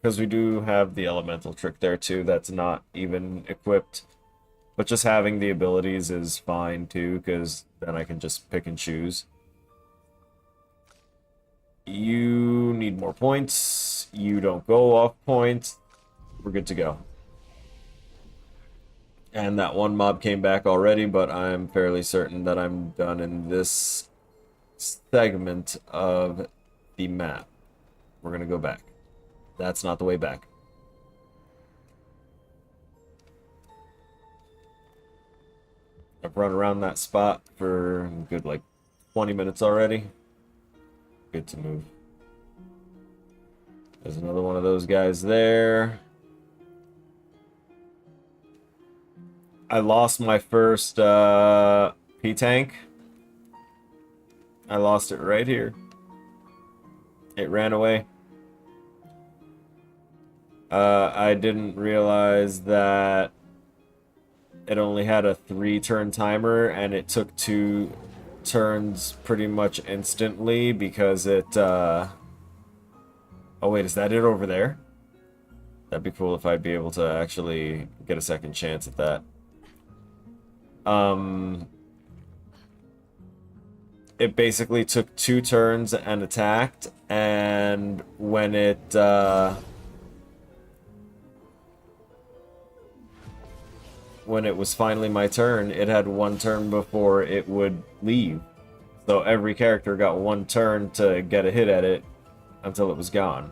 Because we do have the elemental trick there too, that's not even equipped. But just having the abilities is fine too, because then I can just pick and choose. You need more points. You don't go off point. We're good to go. And that one mob came back already, but I'm fairly certain that I'm done in this segment of the map. We're gonna go back. That's not the way back. I've run around that spot for a good like 20 minutes already. Good to move. There's another one of those guys there. I lost my first P-Tank. I lost it right here. It ran away. I didn't realize that it only had a 3-turn timer, and it took 2 turns pretty much instantly because it, Oh wait, is that it over there? That'd be cool if I'd be able to actually get a second chance at that. It basically took 2 turns and attacked, and when it, when it was finally my turn, it had 1 turn before it would leave. So every character got 1 turn to get a hit at it until it was gone.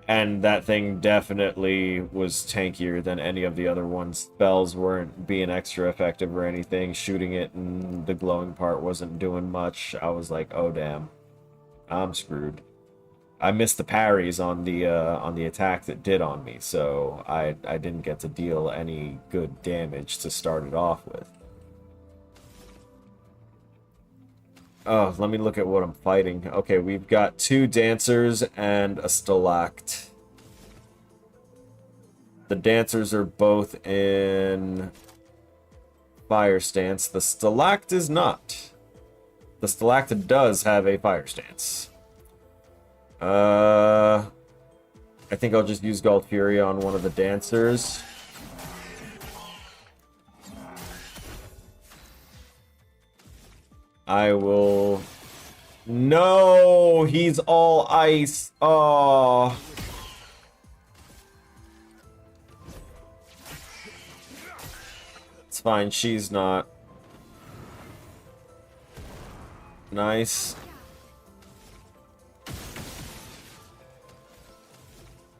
And that thing definitely was tankier than any of the other ones. Spells weren't being extra effective or anything. Shooting it and the glowing part wasn't doing much. I was like, oh damn, I'm screwed. I missed the parries on the attack that did on me, so I didn't get to deal any good damage to start it off with. Oh, let me look at what I'm fighting. Okay, we've got 2 dancers and a stalact. The dancers are both in fire stance. The stalact is not. The stalact does have a fire stance. I think I'll just use Galt Fury on one of the dancers. I will... No! He's all ice! Oh. It's fine, she's not. Nice.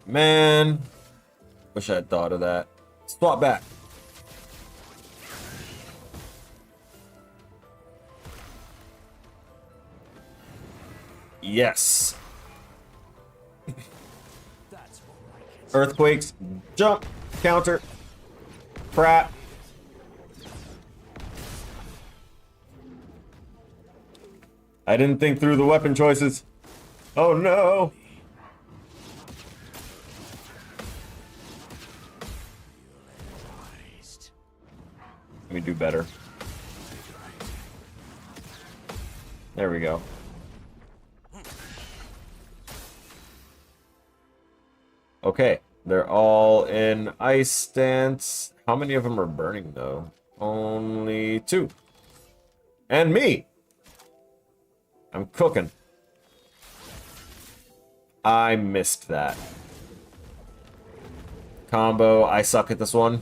Man. Wish I had thought of that. Swap back. Yes. Earthquakes. Jump. Counter. Crap. I didn't think through the weapon choices. Oh no. Let me do better. There we go. Okay, they're all in ice stance. How many of them are burning, though? Only 2. And me! I'm cooking. I missed that. Combo, I suck at this one.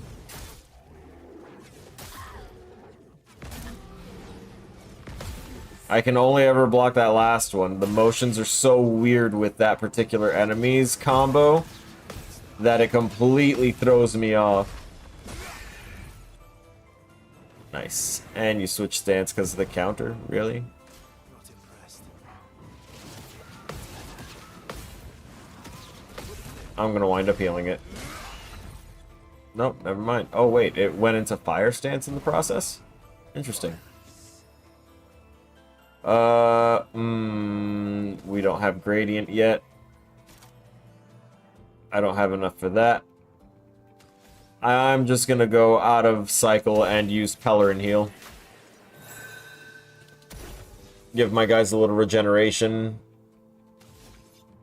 I can only ever block that last one. The motions are so weird with that particular enemy's combo that it completely throws me off. Nice. And you switch stance because of the counter? Really? I'm gonna wind up healing it. Nope, never mind. Oh wait, it went into fire stance in the process? Interesting. We don't have gradient yet. I don't have enough for that. I'm just gonna go out of cycle and use Color and Heal. Give my guys a little regeneration.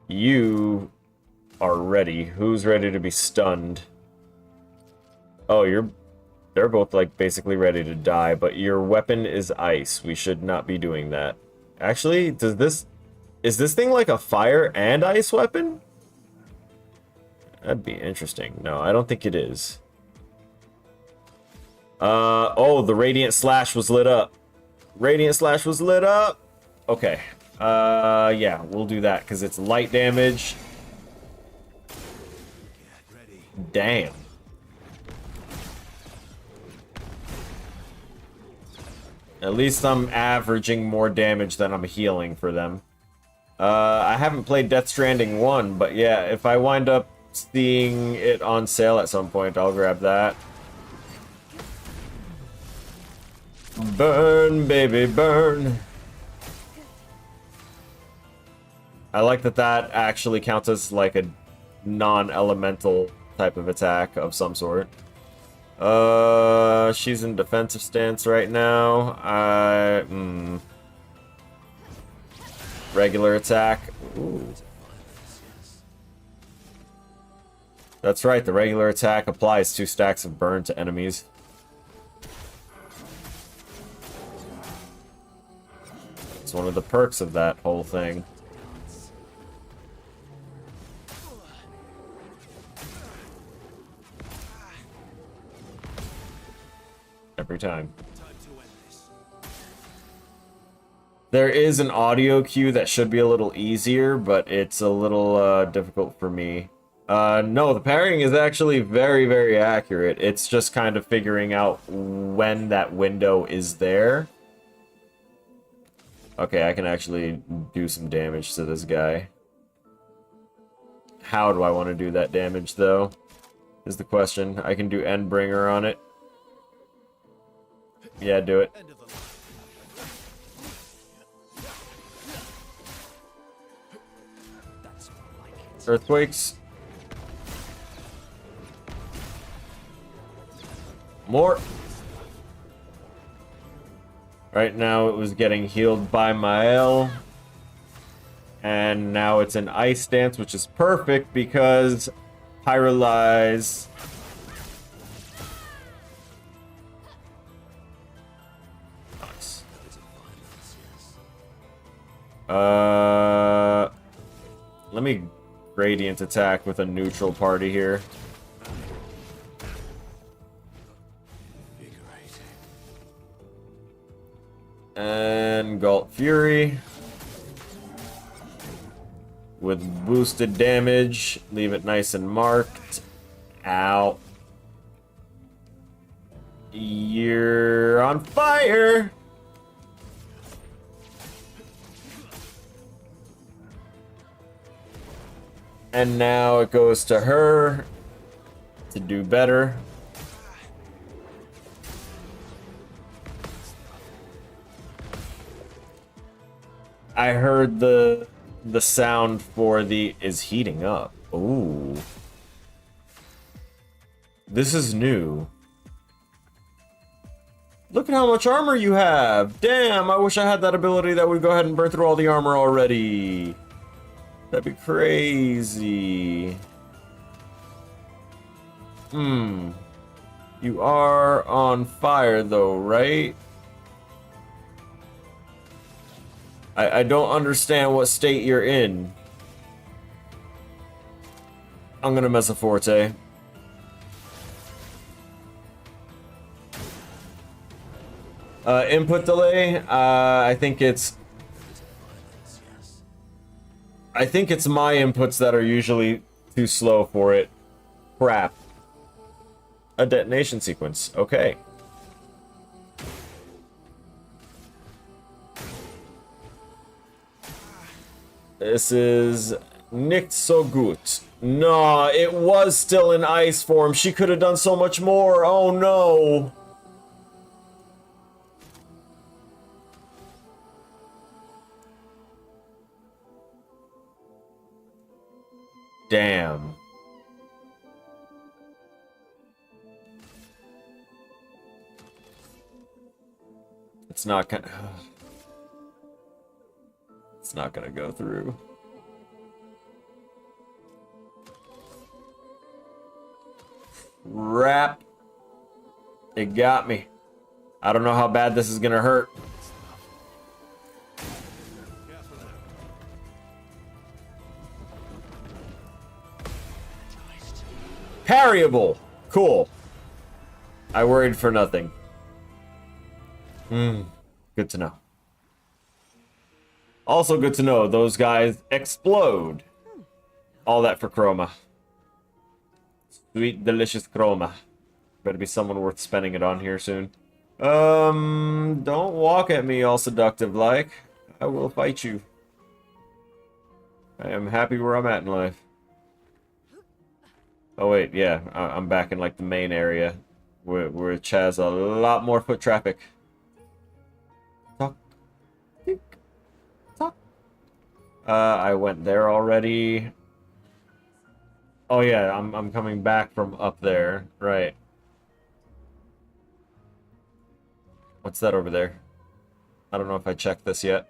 You are ready. Who's ready to be stunned? Oh, they're both like basically ready to die, but your weapon is ice. We should not be doing that. Actually, is Is this thing like a fire and ice weapon? That'd be interesting. No, I don't think it is. Oh, the Radiant Slash was lit up. Radiant Slash was lit up. Okay. Yeah, we'll do that because it's light damage. Damn. At least I'm averaging more damage than I'm healing for them. I haven't played Death Stranding 1, but yeah, if I wind up seeing it on sale at some point, I'll grab that. Burn, baby, burn. I like that that actually counts as like a non-elemental type of attack of some sort. She's in defensive stance right now. Regular attack. Ooh. That's right, the regular attack applies 2 stacks of burn to enemies. It's one of the perks of that whole thing. Every time. There is an audio cue that should be a little easier, but it's a little difficult for me. No, the parrying is actually very, very accurate. It's just kind of figuring out when that window is there. Okay, I can actually do some damage to this guy. How do I want to do that damage, though? Is the question. I can do Endbringer on it. Yeah, do it. Earthquakes. More. Right now it was getting healed by Mael. And now it's an ice stance, which is perfect because Pyrolyze. Nice. Let me Radiant attack with a neutral party here. And Galt Fury. With boosted damage. Leave it nice and marked. Ow. You're on fire! And now it goes to her to do better. I heard the sound for the is heating up. Ooh. This is new. Look at how much armor you have. Damn, I wish I had that ability that would go ahead and burn through all the armor already. That'd be crazy. You are on fire though, right? I don't understand what state you're in. I'm gonna mess a forte. Input delay, I think it's my inputs that are usually too slow for it. Crap. A detonation sequence. Okay. This is nicht so gut. No, it was still in ice form. She could have done so much more. Oh no. Damn. It's not gonna... It's not gonna go through. Crap. It got me. I don't know how bad this is gonna hurt. Parryable! Cool. I worried for nothing. Good to know. Also good to know, those guys explode. All that for chroma. Sweet, delicious chroma. Better be someone worth spending it on here soon. Don't walk at me all seductive like. I will fight you. I am happy where I'm at in life. Oh wait, yeah, I'm back in like the main area which has a lot more foot traffic. Talk. Tick. Talk. I went there already. Oh yeah, I'm coming back from up there. Right. What's that over there? I don't know if I checked this yet.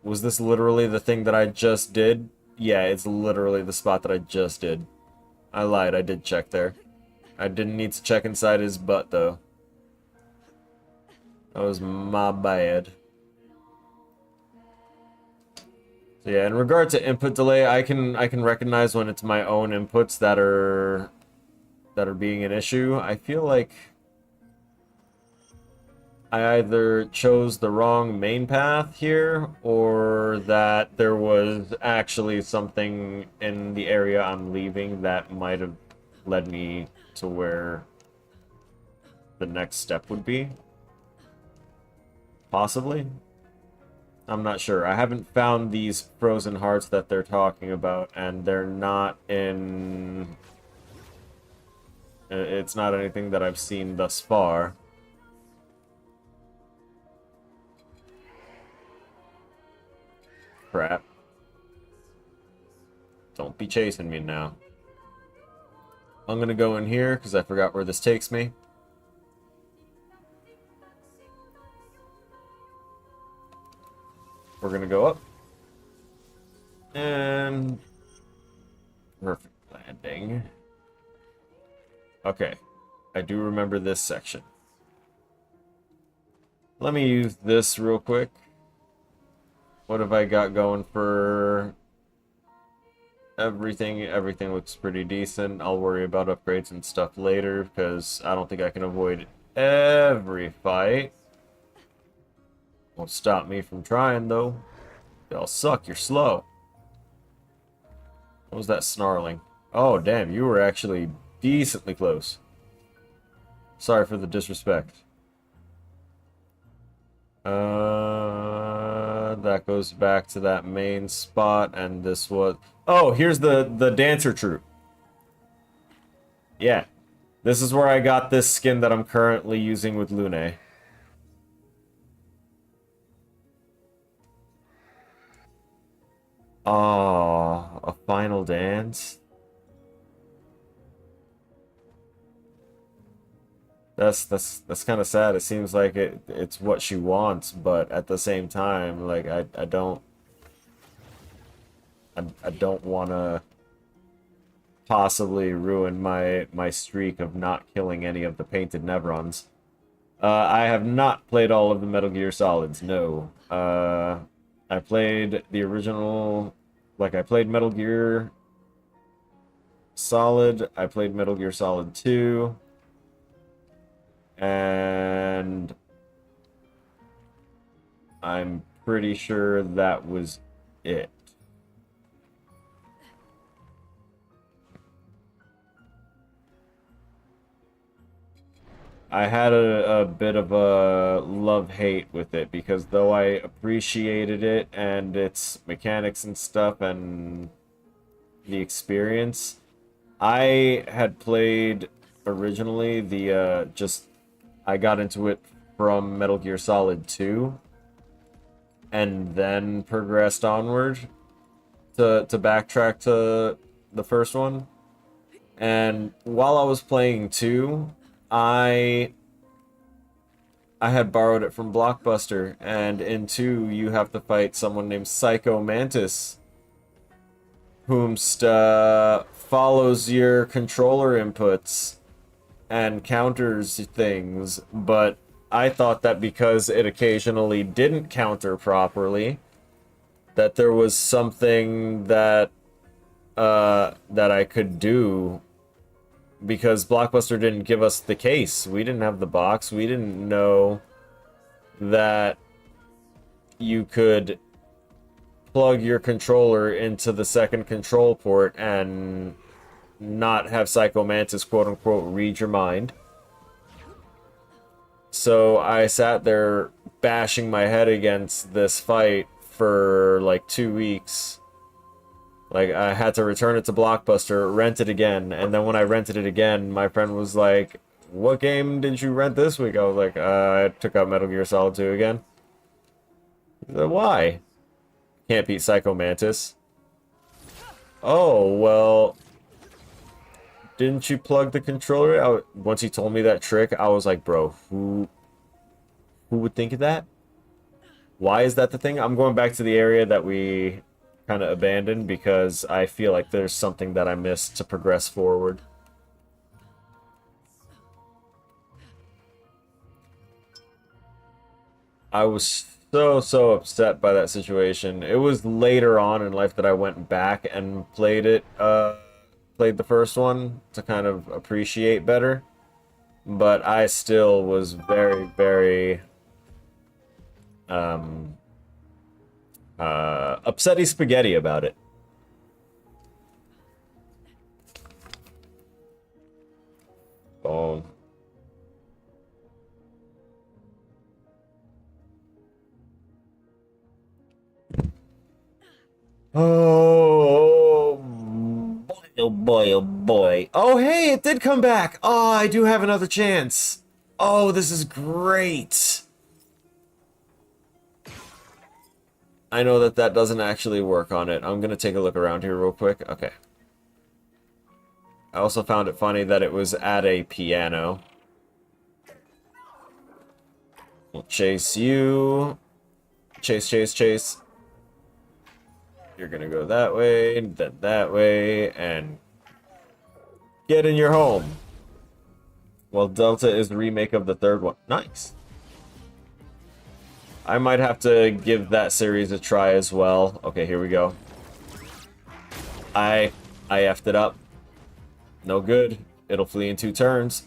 Was this literally the thing that I just did? Yeah, it's literally the spot that I just did. I lied, I did check there. I didn't need to check inside his butt, though. That was my bad. So yeah, in regard to input delay, I can recognize when it's my own inputs that are being an issue. I feel like I either chose the wrong main path here, or that there was actually something in the area I'm leaving that might have led me to where the next step would be. Possibly. I'm not sure. I haven't found these frozen hearts that they're talking about, and they're not in... It's not anything that I've seen thus far. Crap. Don't be chasing me now. I'm gonna go in here, because I forgot where this takes me. We're gonna go up. And... perfect landing. Okay. I do remember this section. Let me use this real quick. What have I got going for everything? Everything looks pretty decent. I'll worry about upgrades and stuff later, because I don't think I can avoid every fight. Won't stop me from trying, though. Y'all suck, you're slow. What was that snarling? Oh, damn, you were actually decently close. Sorry for the disrespect. That goes back to that main spot, and this was... Oh, here's the dancer troupe. Yeah. This is where I got this skin that I'm currently using with Lune. Oh, a final dance? That's kind of sad. It seems like it's what she wants, but at the same time, like I don't want to possibly ruin my streak of not killing any of the painted Nevrons. I have not played all of the Metal Gear Solids. No. I played the original, like I played Metal Gear Solid. I played Metal Gear Solid 2. And I'm pretty sure that was it. I had a bit of a love-hate with it, because though I appreciated it and its mechanics and stuff and the experience, I had played originally the I got into it from Metal Gear Solid 2 and then progressed onward to backtrack to the first one. And while I was playing 2, I had borrowed it from Blockbuster, and in 2 you have to fight someone named Psycho Mantis, whomst follows your controller inputs and counters things, but I thought that because it occasionally didn't counter properly, that there was something that that I could do, because Blockbuster didn't give us the case. We didn't have the box. We didn't know that you could plug your controller into the second control port and not have Psycho Mantis, quote-unquote, read your mind. So I sat there bashing my head against this fight for like 2 weeks. Like, I had to return it to Blockbuster, rent it again, and then when I rented it again, my friend was like, "What game did you rent this week?" I was like, I took out Metal Gear Solid 2 again." He said, "Why?" "Can't beat Psycho Mantis." "Oh, well, didn't you plug the controller?" Once he told me that trick, I was like, bro, who would think of that? Why is that the thing? I'm going back to the area that we kind of abandoned because I feel like there's something that I missed to progress forward. I was so upset by that situation. It was later on in life that I went back and played the first one to kind of appreciate better. But I still was very upsetty spaghetti about it. Oh. Oh boy, oh boy, oh boy. Oh, hey, it did come back. Oh, I do have another chance. Oh, this is great. I know that that doesn't actually work on it. I'm going to take a look around here real quick. Okay. I also found it funny that it was at a piano. We'll chase you. Chase, chase, chase. You're gonna go that way, then that way, and get in your home. Well, Delta is the remake of the third one. Nice. I might have to give that series a try as well. Okay, here we go. I effed it up. No good. It'll flee in 2 turns.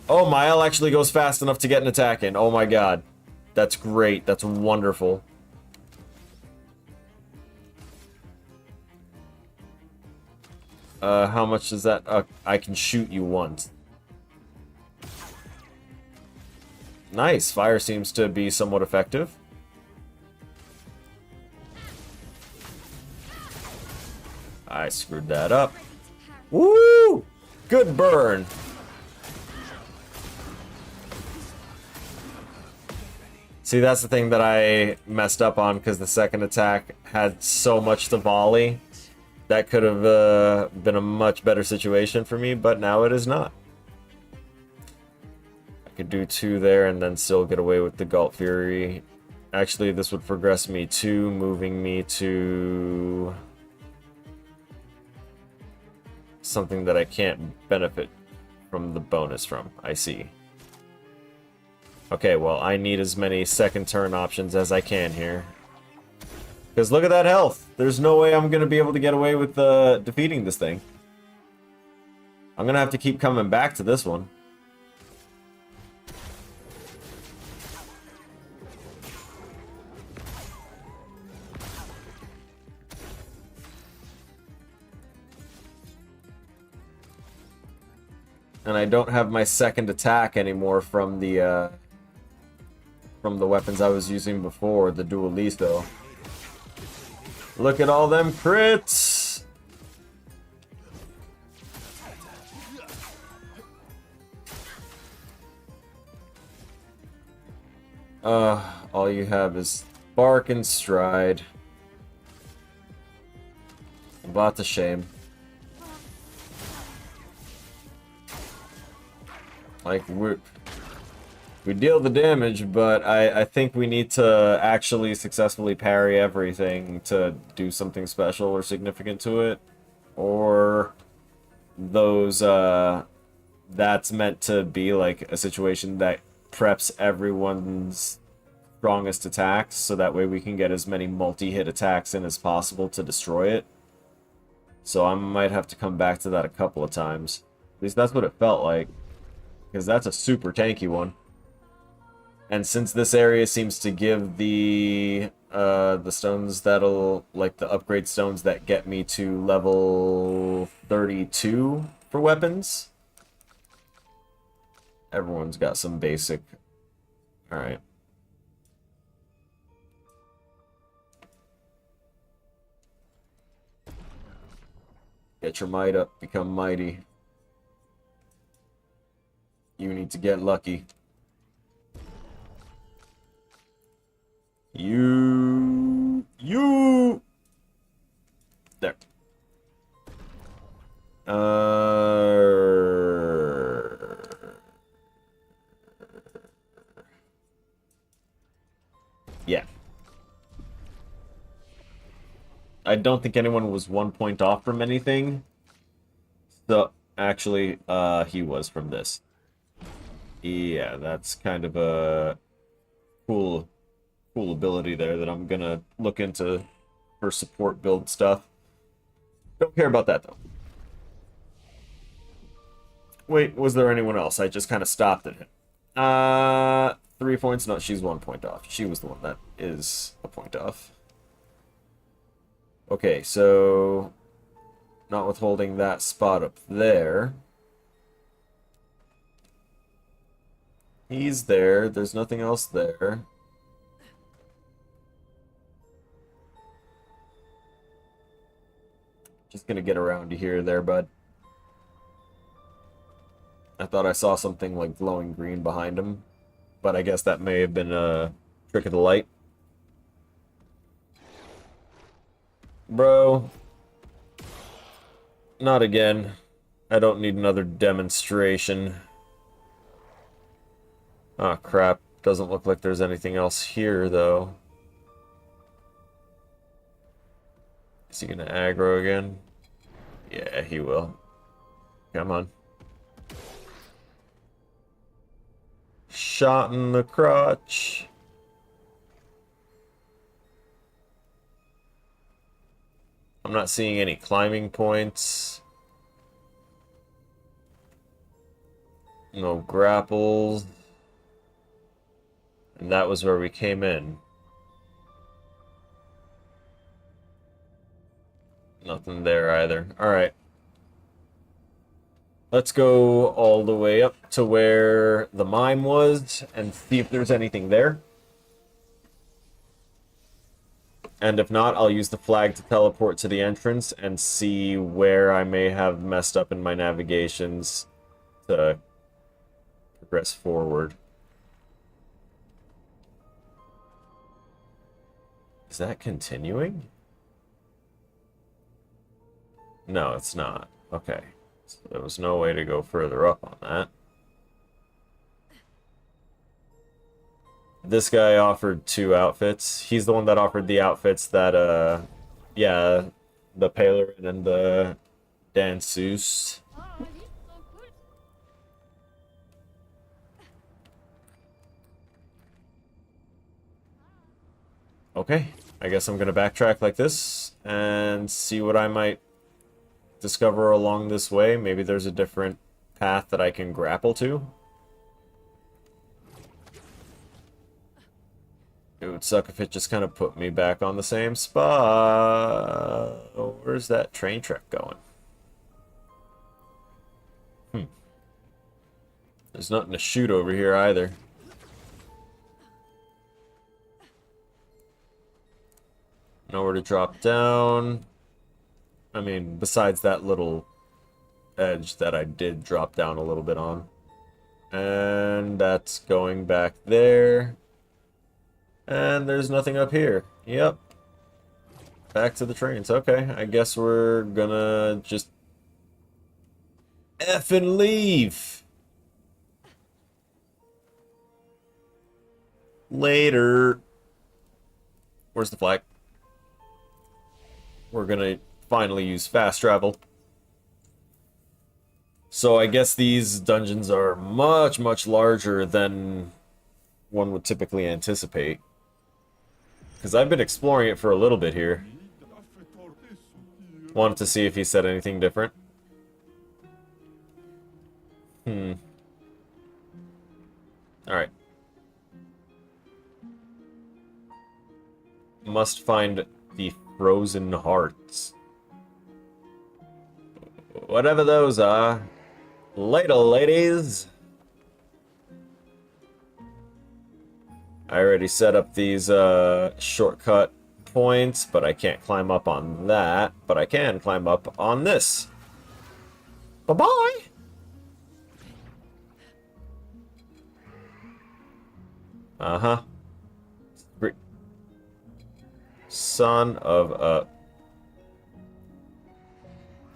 Oh, my L actually goes fast enough to get an attack in. Oh my god. That's great. That's wonderful. How much does that... I can shoot you once. Nice. Fire seems to be somewhat effective. I screwed that up. Woo! Good burn. See, that's the thing that I messed up on, because the second attack had so much to volley. That could have been a much better situation for me, but now it is not. I could do 2 there and then still get away with the Galt Fury. Actually, this would progress me 2, moving me to something that I can't benefit from the bonus from. I see. Okay, well, I need as many second turn options as I can here. Because look at that health. There's no way I'm going to be able to get away with defeating this thing. I'm going to have to keep coming back to this one. And I don't have my second attack anymore from the weapons I was using before, the Dualisto. Look at all them crits! All you have is bark and stride. About a shame. Like, we deal the damage, but I think we need to actually successfully parry everything to do something special or significant to it. Or those, that's meant to be like a situation that preps everyone's strongest attacks, so that way we can get as many multi-hit attacks in as possible to destroy it. So I might have to come back to that a couple of times. At least that's what it felt like. Because that's a super tanky one. And since this area seems to give the stones that'll, like the upgrade stones that get me to level 32 for weapons. Everyone's got some basic. Alright. Get your might up, become mighty. You need to get lucky. You. There. Yeah. I don't think anyone was 1 point off from anything. So, actually, he was from this. Yeah, that's kind of a cool ability there that I'm gonna look into for support build stuff. Don't care about that, though. Wait, was there anyone else? I just kind of stopped at him. 3 points? No, she's 1 point off. She was the one that is a point off. Okay, so not withholding that spot up there. He's there. There's nothing else there. Just gonna get around to here there, bud. I thought I saw something like glowing green behind him, but I guess that may have been a trick of the light. Bro. Not again. I don't need another demonstration. Oh, crap. Doesn't look like there's anything else here, though. Is he gonna aggro again? Yeah, he will. Come on. Shot in the crotch. I'm not seeing any climbing points. No grapples. And that was where we came in. Nothing there either. Alright. Let's go all the way up to where the mine was and see if there's anything there. And if not, I'll use the flag to teleport to the entrance and see where I may have messed up in my navigations to progress forward. Is that continuing? No, it's not. Okay. So there was no way to go further up on that. This guy offered 2 outfits. He's the one that offered the outfits that, yeah, the Palerin and the Danseuse. Okay, I guess I'm gonna backtrack like this and see what I might discover along this way. Maybe there's a different path that I can grapple to. It would suck if it just kind of put me back on the same spot. Where's that train track going? There's nothing to shoot over here either. Nowhere to drop down. I mean, besides that little edge that I did drop down a little bit on. And that's going back there. And there's nothing up here. Yep. Back to the trains. Okay, I guess we're gonna just effing leave. Later. Where's the flag? We're gonna finally use fast travel. So I guess these dungeons are much, much larger than one would typically anticipate. Because I've been exploring it for a little bit here. Wanted to see if he said anything different. Alright. Must find the frozen hearts. Whatever those are. Later, ladies. I already set up these shortcut points, but I can't climb up on that. But I can climb up on this. Bye-bye! Uh-huh. Son of a...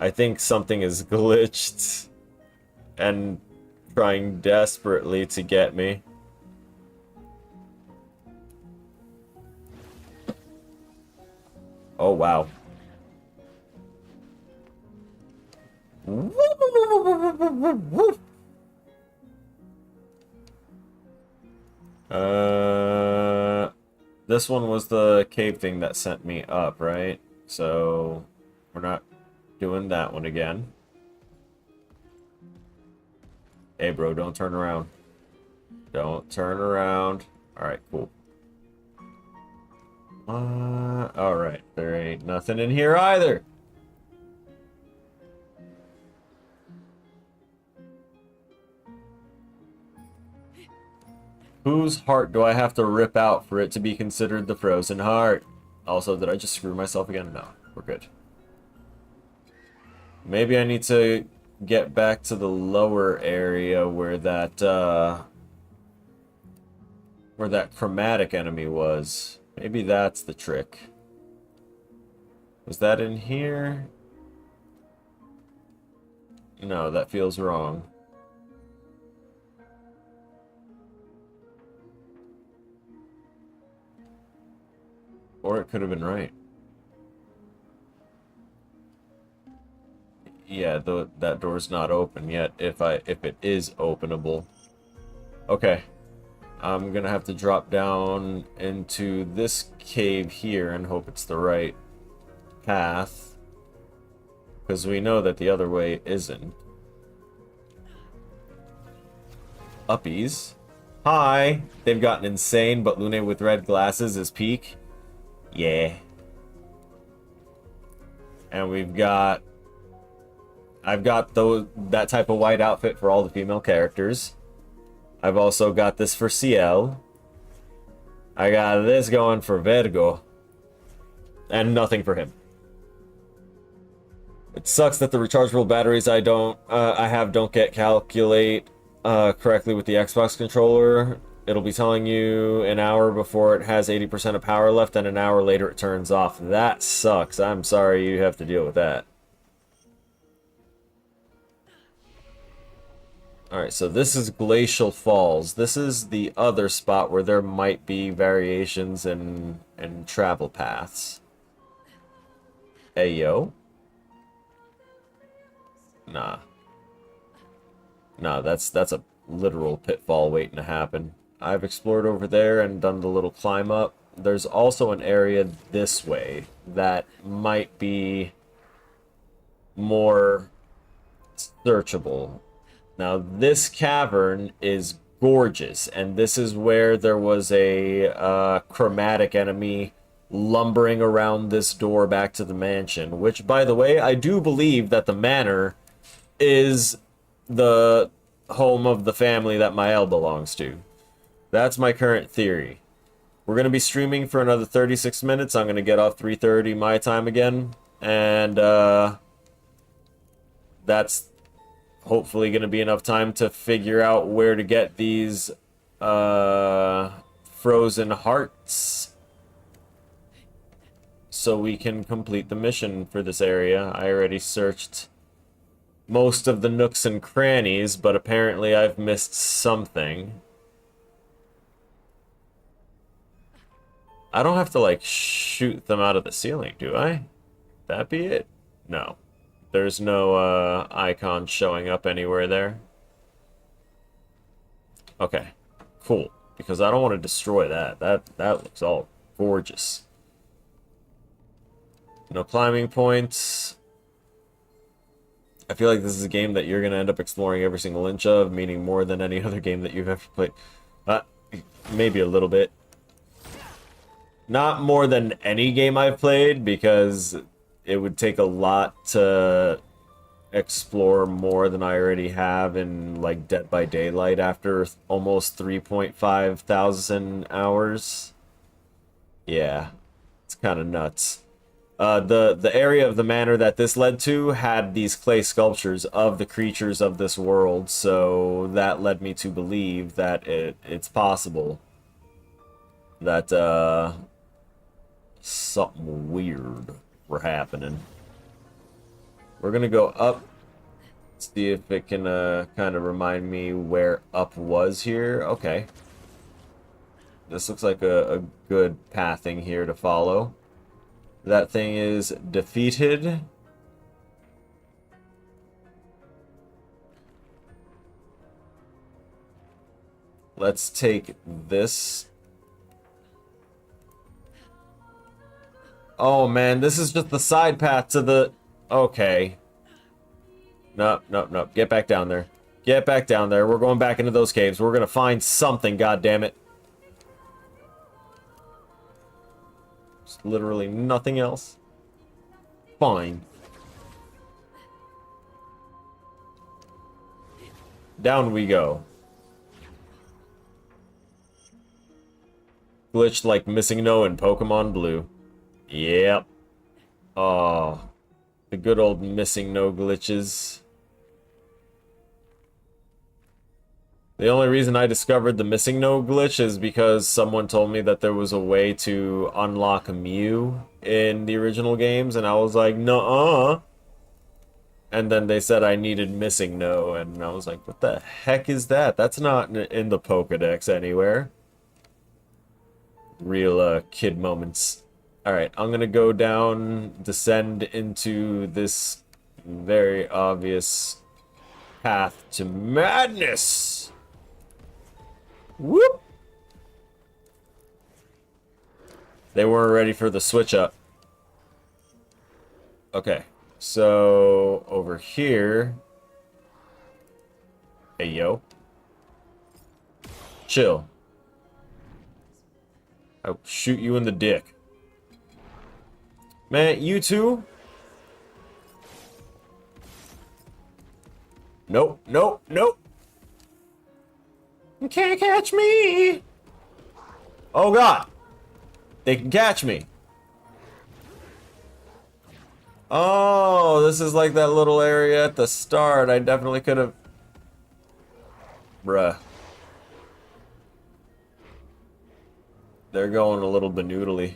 I think something is glitched and trying desperately to get me. Oh, wow. This one was the cave thing that sent me up, right? So, we're not doing that one again. Hey, bro, don't turn around. Don't turn around. Alright, cool. Alright, there ain't nothing in here either. Whose heart do I have to rip out for it to be considered the frozen heart? Also, did I just screw myself again? No, we're good. Maybe I need to get back to the lower area where that chromatic enemy was. Maybe that's the trick. Was that in here? No, that feels wrong. Or it could have been right. Yeah, that door's not open yet. If it is openable. Okay. I'm gonna have to drop down into this cave here and hope it's the right path. Because we know that the other way isn't. Uppies. Hi! They've gotten insane, but Lune with red glasses is peak. Yeah. And I've got that type of white outfit for all the female characters. I've also got this for CL. I got this going for Virgo. And nothing for him. It sucks that the rechargeable batteries I have don't get calculate correctly with the Xbox controller. It'll be telling you an hour before it has 80% of power left, and an hour later it turns off. That sucks. I'm sorry you have to deal with that. Alright, so this is Glacial Falls. This is the other spot where there might be variations in travel paths. Hey, yo. Nah. Nah, that's a literal pitfall waiting to happen. I've explored over there and done the little climb up. There's also an area this way that might be more searchable. Now, this cavern is gorgeous, and this is where there was a chromatic enemy lumbering around this door back to the mansion, which, by the way, I do believe that the manor is the home of the family that Mael belongs to. That's my current theory. We're going to be streaming for another 36 minutes. I'm going to get off 3:30 my time again, and that's hopefully going to be enough time to figure out where to get these frozen hearts so we can complete the mission for this area. I already searched most of the nooks and crannies, but apparently I've missed something. I don't have to, like, shoot them out of the ceiling, do I? That be it? No. There's no icon showing up anywhere there. Okay, cool. Because I don't want to destroy that. That looks all gorgeous. No climbing points. I feel like this is a game that you're going to end up exploring every single inch of, meaning more than any other game that you've ever played. Maybe a little bit. Not more than any game I've played, because it would take a lot to explore more than I already have in, like, Dead by Daylight after almost 3.5 thousand hours. Yeah, it's kind of nuts. The area of the manor that this led to had these clay sculptures of the creatures of this world, so that led me to believe that it's possible that something weird were happening. We're gonna go up, see if it can kind of remind me where up was here. Okay. This looks like a good pathing here to follow. That thing is defeated. Let's take this. Oh man, this is just the side path to the... Okay. Nope, nope, nope. Get back down there. Get back down there. We're going back into those caves. We're gonna find something, goddammit. There's literally nothing else. Fine. Down we go. Glitched like Missing No in Pokemon Blue. Yep. Oh, the good old Missing No glitches. The only reason I discovered the Missing No glitch is because someone told me that there was a way to unlock Mew in the original games, and I was like, nuh-uh. And then they said I needed Missing No, and I was like, what the heck is that? That's not in the Pokedex anywhere. Real kid moments. Alright, I'm gonna go down, descend into this very obvious path to madness. Whoop! They weren't ready for the switch up. Okay, so over here. Hey, yo. Chill. I'll shoot you in the dick. Man, you too? Nope, nope, nope. You can't catch me. Oh god. They can catch me. Oh, this is like that little area at the start. I definitely could have... Bruh. They're going a little benoodly.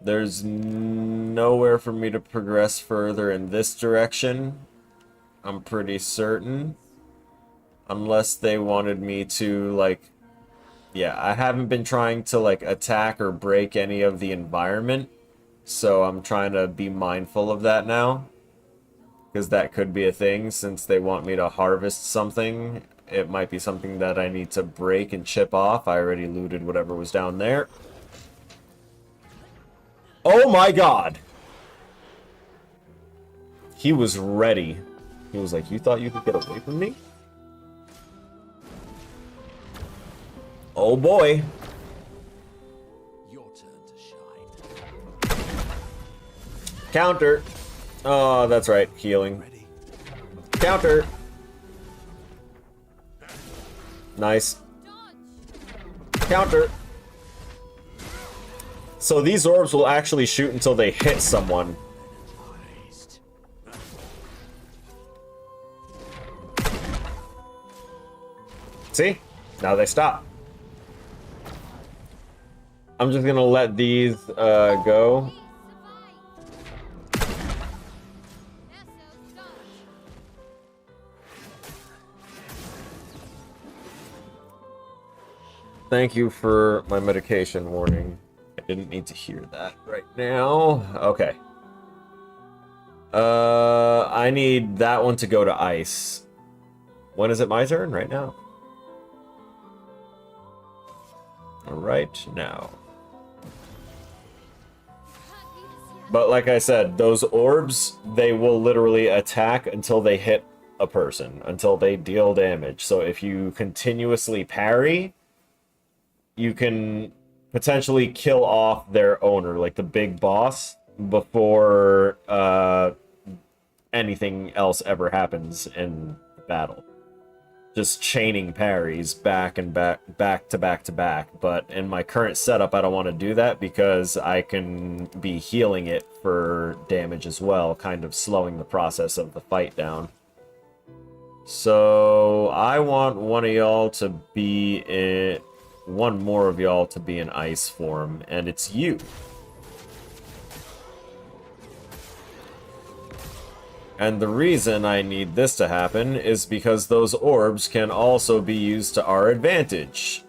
There's nowhere for me to progress further in this direction. I'm pretty certain. Unless they wanted me to, like... Yeah, I haven't been trying to, like, attack or break any of the environment. So I'm trying to be mindful of that now. Because that could be a thing, since they want me to harvest something. It might be something that I need to break and chip off. I already looted whatever was down there. Oh my god! He was ready. He was like, you thought you could get away from me? Oh boy. Your turn to shine. Counter. Oh, that's right. Healing. Ready. Counter. Nice. Counter. So these orbs will actually shoot until they hit someone. See? Now they stop. I'm just gonna let these go. Thank you for my medication warning. I didn't need to hear that right now. Okay. I need that one to go to ice. When is it my turn? Right now. Right now. But like I said, those orbs, they will literally attack until they hit a person, until they deal damage. So if you continuously parry, you can potentially kill off their owner, like the big boss, before anything else ever happens in battle. Just chaining parries back and back to back. But in my current setup, I don't want to do that because I can be healing it for damage as well, kind of slowing the process of the fight down. So I want one of y'all to be in... one more of y'all to be in ice form, and it's you. And the reason I need this to happen is because those orbs can also be used to our advantage.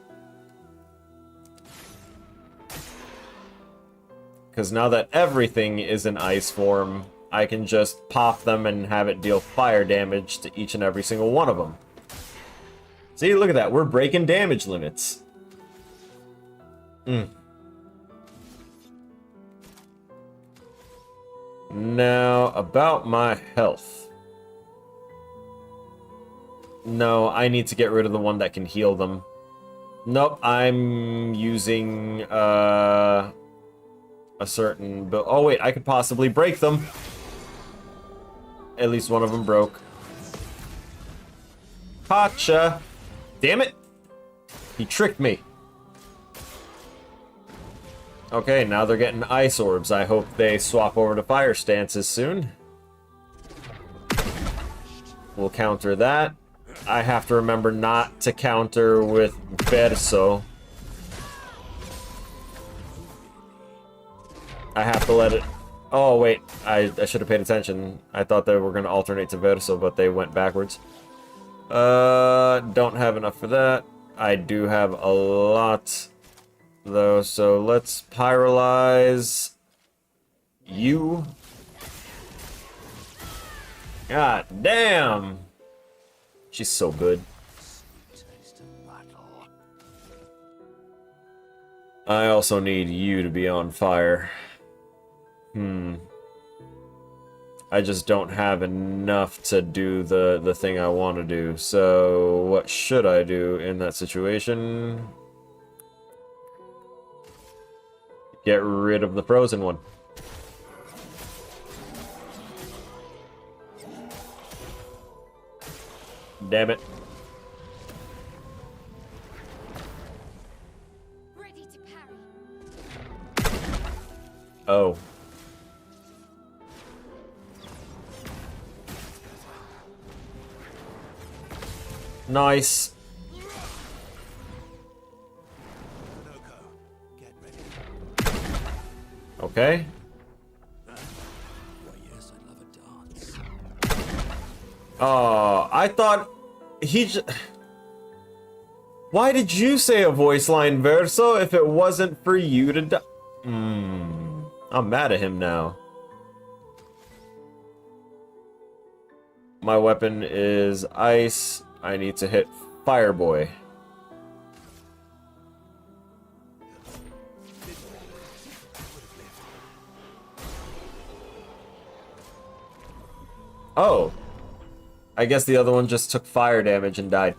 Because now that everything is in ice form, I can just pop them and have it deal fire damage to each and every single one of them. See, look at that. We're breaking damage limits. Now, about my health. No, I need to get rid of the one that can heal them. Nope, I'm using a certain build. Oh wait, I could possibly break them. At least one of them broke. Gotcha! Damn it! He tricked me. Okay, now they're getting ice orbs. I hope they swap over to fire stances soon. We'll counter that. I have to remember not to counter with Verso. I have to let it... Oh, wait. I should have paid attention. I thought they were going to alternate to Verso, but they went backwards. Don't have enough for that. I do have a lot... though, so let's pyrolyze you. God damn! She's so good. I also need you to be on fire. I just don't have enough to do the thing I want to do. So what should I do in that situation? Get rid of the frozen one. Damn it. Ready to parry. Oh. Nice. Okay. Oh, I thought he Why did you say a voice line, Verso, if it wasn't for you to die? I'm mad at him now. My weapon is ice. I need to hit Fireboy. Oh. I guess the other one just took fire damage and died.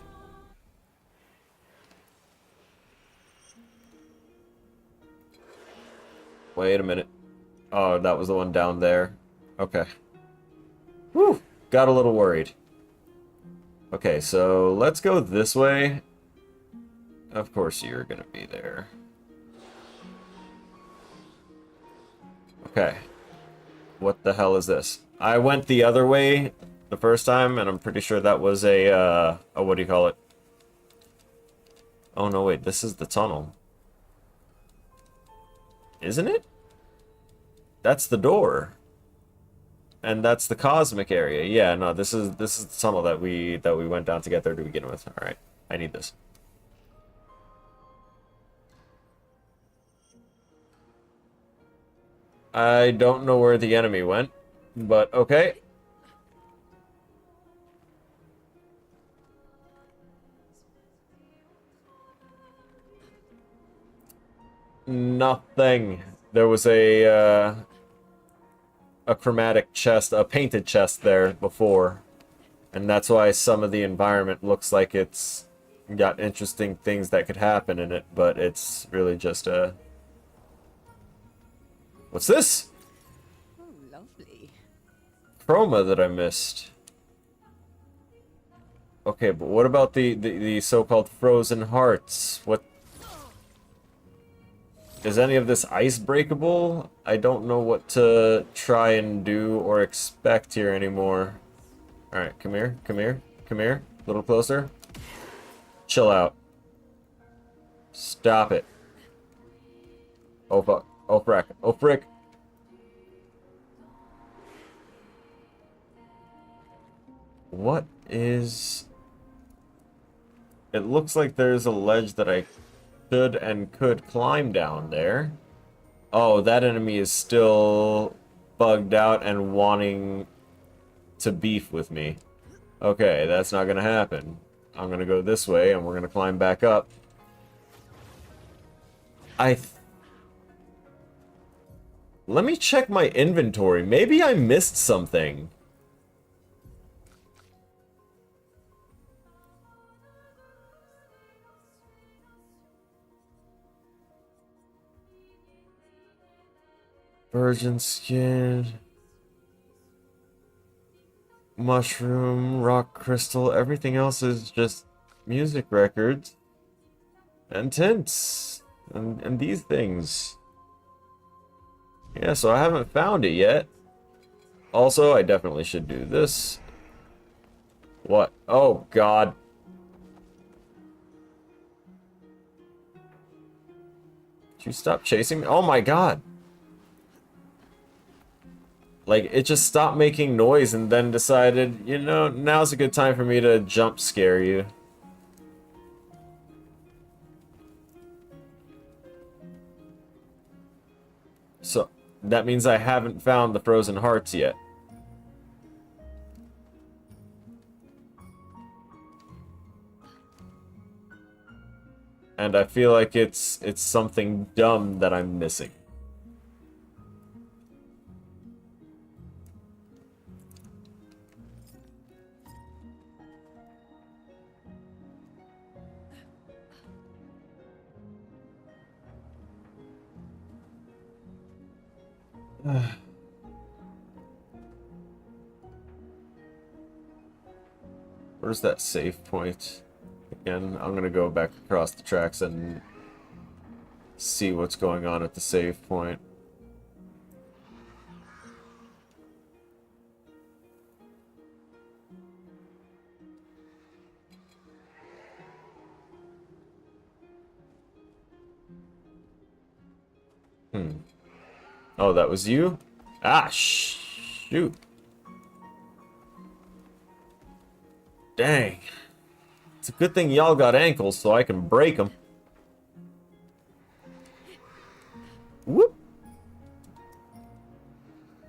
Wait a minute. Oh, that was the one down there. Okay. Whew. Got a little worried. Okay, so let's go this way. Of course you're gonna be there. Okay. What the hell is this? I went the other way the first time, and I'm pretty sure that was a what do you call it? Oh no, wait, this is the tunnel. Isn't it? That's the door. And that's the cosmic area. Yeah, no, this is the tunnel that we went down to get there to begin with. All right. I need this. I don't know where the enemy went, but okay. Nothing. There was a a chromatic chest, a painted chest there before. And that's why some of the environment looks like it's got interesting things that could happen in it, but it's really just a... What's this? Oh, lovely. Chroma that I missed. Okay, but what about the so-called frozen hearts? What... Is any of this ice breakable? I don't know what to try and do or expect here anymore. Alright, come here, come here, come here. A little closer. Chill out. Stop it. Oh fuck. Oh frick. Oh frick. What is... It looks like there's a ledge that I should and could climb down there. Oh, that enemy is still bugged out and wanting to beef with me. Okay, that's not gonna happen. I'm gonna go this way and we're gonna climb back up. Let me check my inventory. Maybe I missed something. Virgin skin, mushroom, rock crystal, everything else is just music records and tints and these things. Yeah, so I haven't found it yet. Also, I definitely should do this. What? Oh, God. Did you stop chasing me? Oh my God. Like, it just stopped making noise and then decided, you know, now's a good time for me to jump scare you. So, that means I haven't found the frozen hearts yet. And I feel like it's something dumb that I'm missing. Where's that save point? Again, I'm gonna go back across the tracks and see what's going on at the save point. Oh, that was you? Ah, shoot. Dang. It's a good thing y'all got ankles so I can break them. Whoop.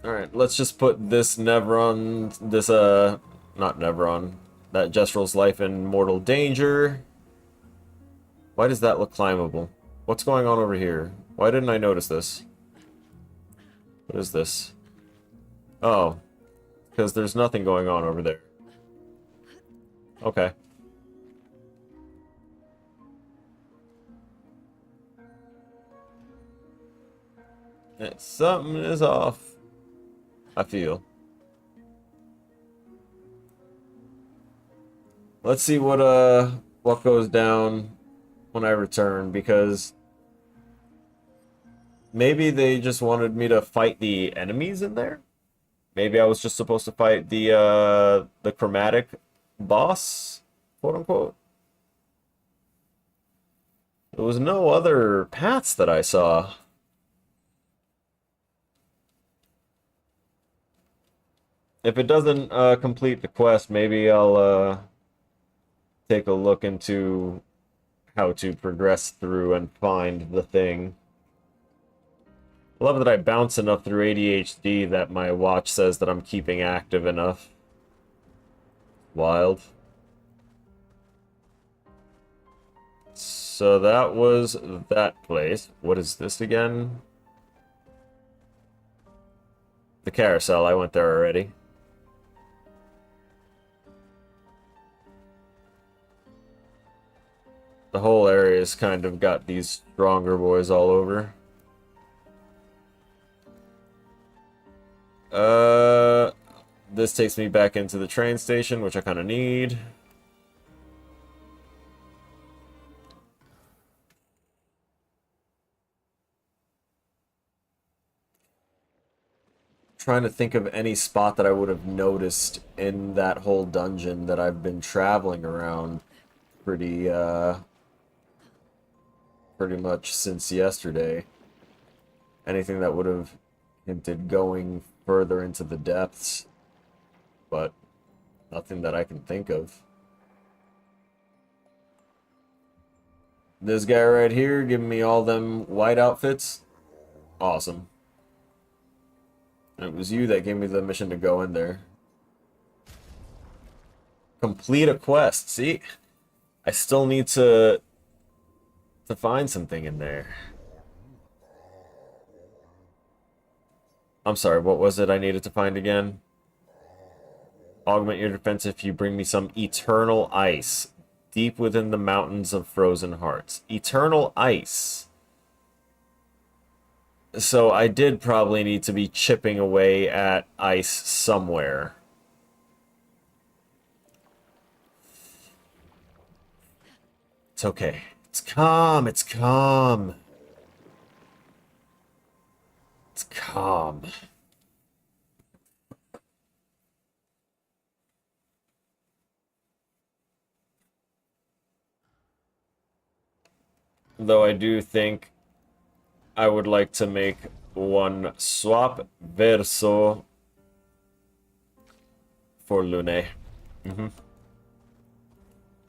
Alright, let's just put this Nevron, not Nevron, that Jestrel's life in mortal danger. Why does that look climbable? What's going on over here? Why didn't I notice this? What is this? Oh, because there's nothing going on over there. Okay. Something is off, I feel. Let's see what goes down when I return, because maybe they just wanted me to fight the enemies in there. Maybe I was just supposed to fight the chromatic boss, quote unquote. There was no other paths that I saw. If it doesn't complete the quest, maybe I'll take a look into how to progress through and find the thing. I love that I bounce enough through ADHD that my watch says that I'm keeping active enough. Wild. So that was that place. What is this again? The carousel, I went there already. The whole area's kind of got these stronger boys all over. This takes me back into the train station, which I kind of need. Trying to think of any spot that I would have noticed in that whole dungeon that I've been traveling around pretty much since yesterday. Anything that would have hinted going further into the depths, but nothing that I can think of. This guy right here giving me all them white outfits. Awesome. It was you that gave me the mission to go in there. Complete a quest. See? I still need to find something in there. I'm sorry, what was it I needed to find again? Augment your defense if you bring me some eternal ice. Deep within the mountains of frozen hearts. Eternal ice. So I did probably need to be chipping away at ice somewhere. It's okay. It's calm. It's calm. It's calm. Though I do think I would like to make one swap verso for Lune.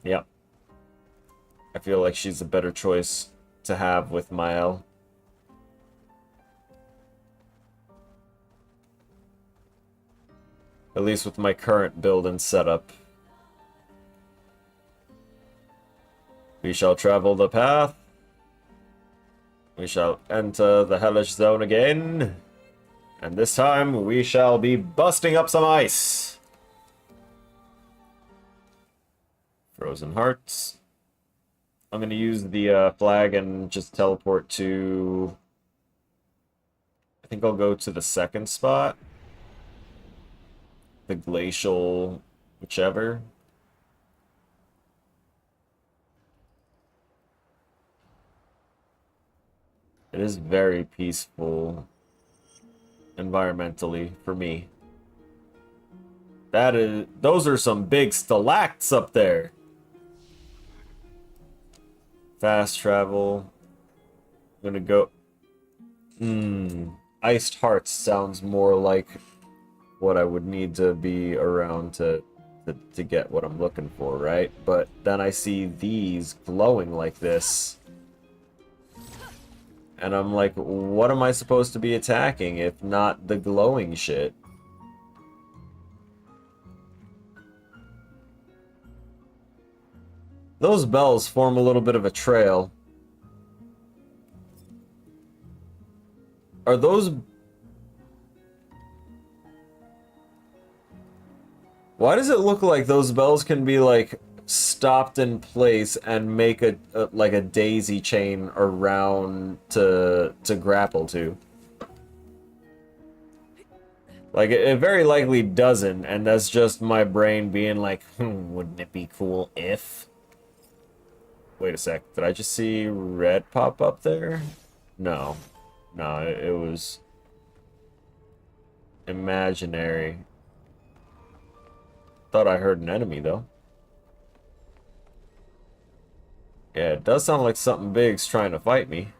Yep. I feel like she's a better choice to have with Mael. At least with my current build and setup. We shall travel the path. We shall enter the hellish zone again. And this time we shall be busting up some ice. Frozen hearts. I'm going to use the flag and just teleport to... I think I'll go to the second spot. The glacial... whichever. It is very peaceful environmentally for me. Those are some big stalactites up there. Fast travel. I'm gonna go. Iced hearts sounds more like what I would need to be around to get what I'm looking for, right? But then I see these glowing like this. And I'm like, what am I supposed to be attacking if not the glowing shit? Those bells form a little bit of a trail. Are those... Why does it look like those bells can be, like, stopped in place and make like a daisy chain around to grapple to? Like, it very likely doesn't, and that's just my brain being like, wouldn't it be cool if... Wait a sec, did I just see red pop up there? No. No, it was... imaginary. Thought I heard an enemy, though. Yeah, it does sound like something big's trying to fight me.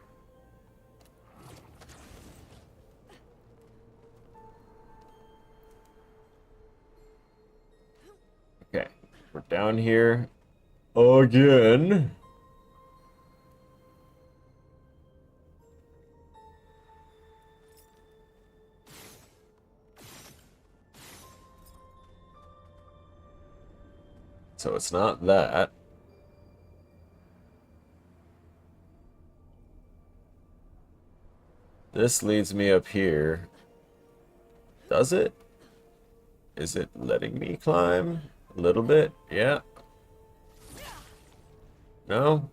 Okay, we're down here again. So it's not that. This leads me up here. Does it? Is it letting me climb? A little bit? Yeah. No?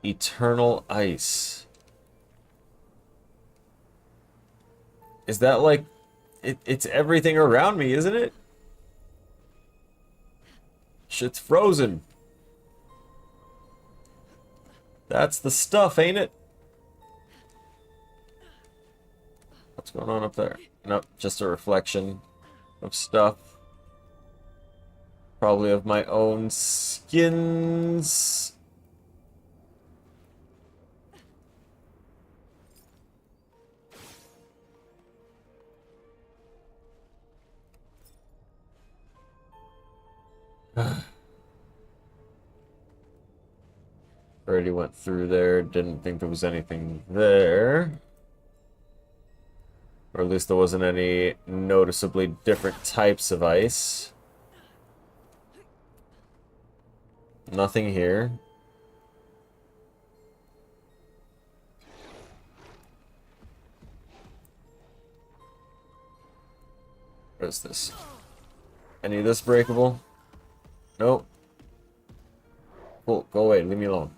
Eternal ice. Is that like... it's everything around me, isn't it? Shit's frozen. That's the stuff, ain't it? What's going on up there? Nope, just a reflection of stuff. Probably of my own skins. Already went through there, didn't think there was anything there. Or at least there wasn't any noticeably different types of ice. Nothing here. What is this? Any of this breakable? Nope. Cool, go away, leave me alone.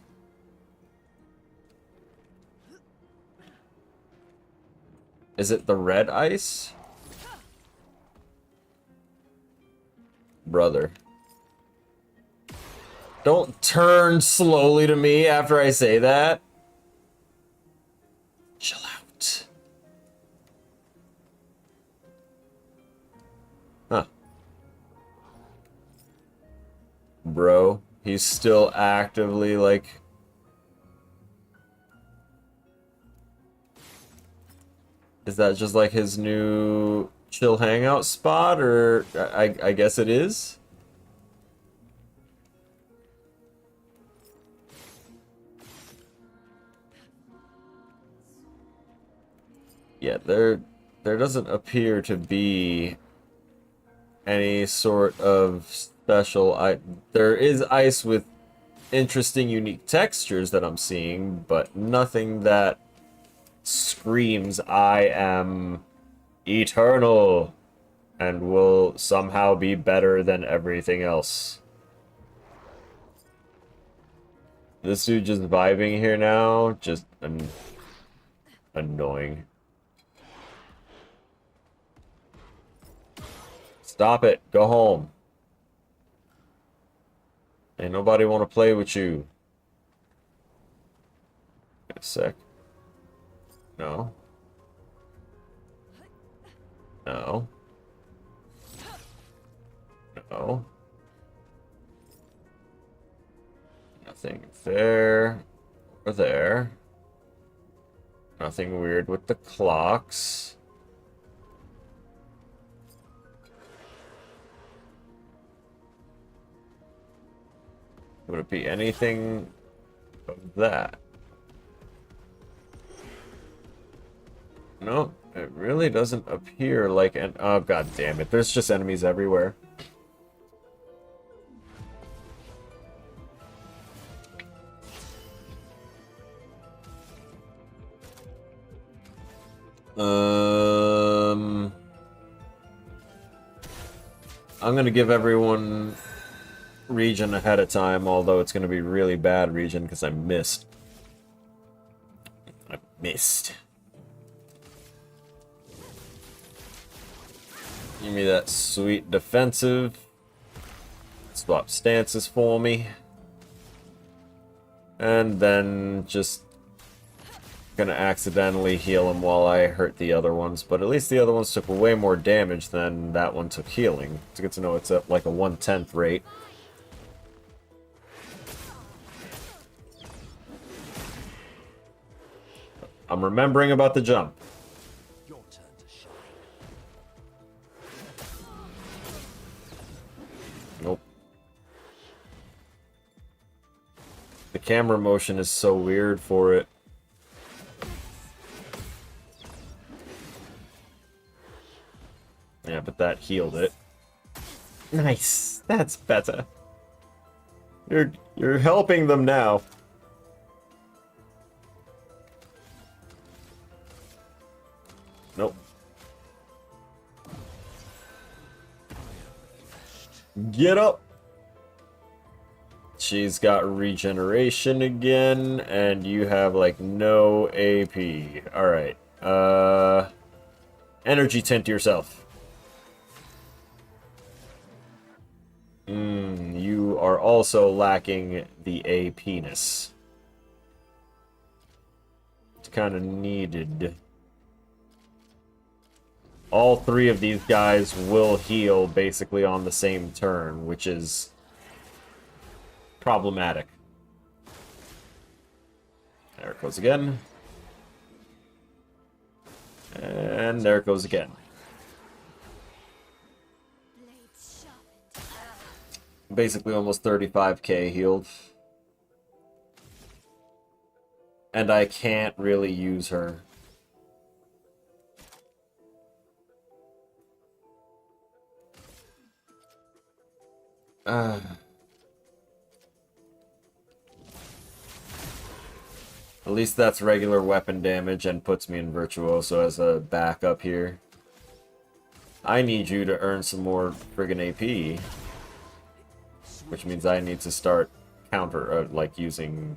Is it the red ice? Brother. Don't turn slowly to me after I say that. Chill out. Huh. Bro, he's still actively like... Is that just like his new chill hangout spot, or I guess it is? Yeah, there doesn't appear to be any sort of special there is ice with interesting unique textures that I'm seeing, but nothing that screams I am eternal and will somehow be better than everything else. This dude just vibing here now, just annoying. Stop it, go home. Ain't nobody want to play with you. Wait a sec. No. No. No. Nothing there or there. Nothing weird with the clocks. Would it be anything of that? No, it really doesn't appear like an... Oh, god damn it. There's just enemies everywhere. I'm gonna give everyone region ahead of time, although it's gonna be really bad region because I missed. I missed. Give me that sweet defensive. Swap stances for me. And then just gonna accidentally heal him while I hurt the other ones. But at least the other ones took way more damage than that one took healing. It's good to know it's at like a 1/10 rate. I'm remembering about the jump. Your turn to shine. Nope. The camera motion is so weird for it. Yeah, but that healed it. Nice. That's better. You're helping them now. Nope. Get up. She's got regeneration again, and you have like no AP. All right. Energy tint yourself. You are also lacking the AP-ness. It's kind of needed. All three of these guys will heal basically on the same turn, which is problematic. There it goes again. And there it goes again. Blades sharpened. Basically almost 35k healed. And I can't really use her. At least that's regular weapon damage and puts me in Virtuoso as a backup here. I need you to earn some more friggin' AP. Which means I need to start like using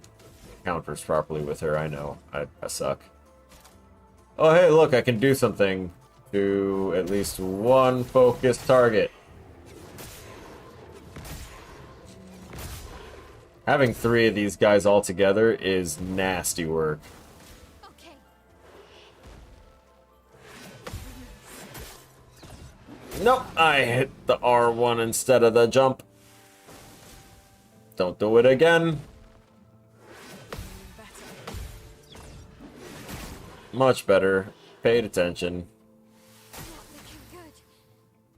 counters properly with her. I know, I suck. Oh hey, look, I can do something to at least one focused target. Having three of these guys all together is nasty work. Okay. Nope, I hit the R1 instead of the jump. Don't do it again. Much better. Paid attention. Not looking good.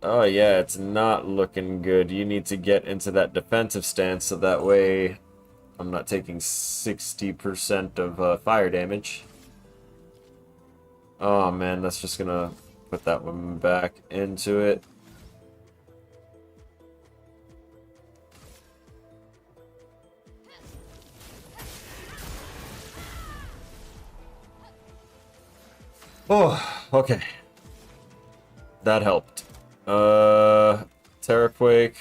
Oh yeah, it's not looking good. You need to get into that defensive stance so that way I'm not taking 60% of fire damage. Oh man, that's just gonna put that one back into it. Oh, okay. That helped. Terraquake.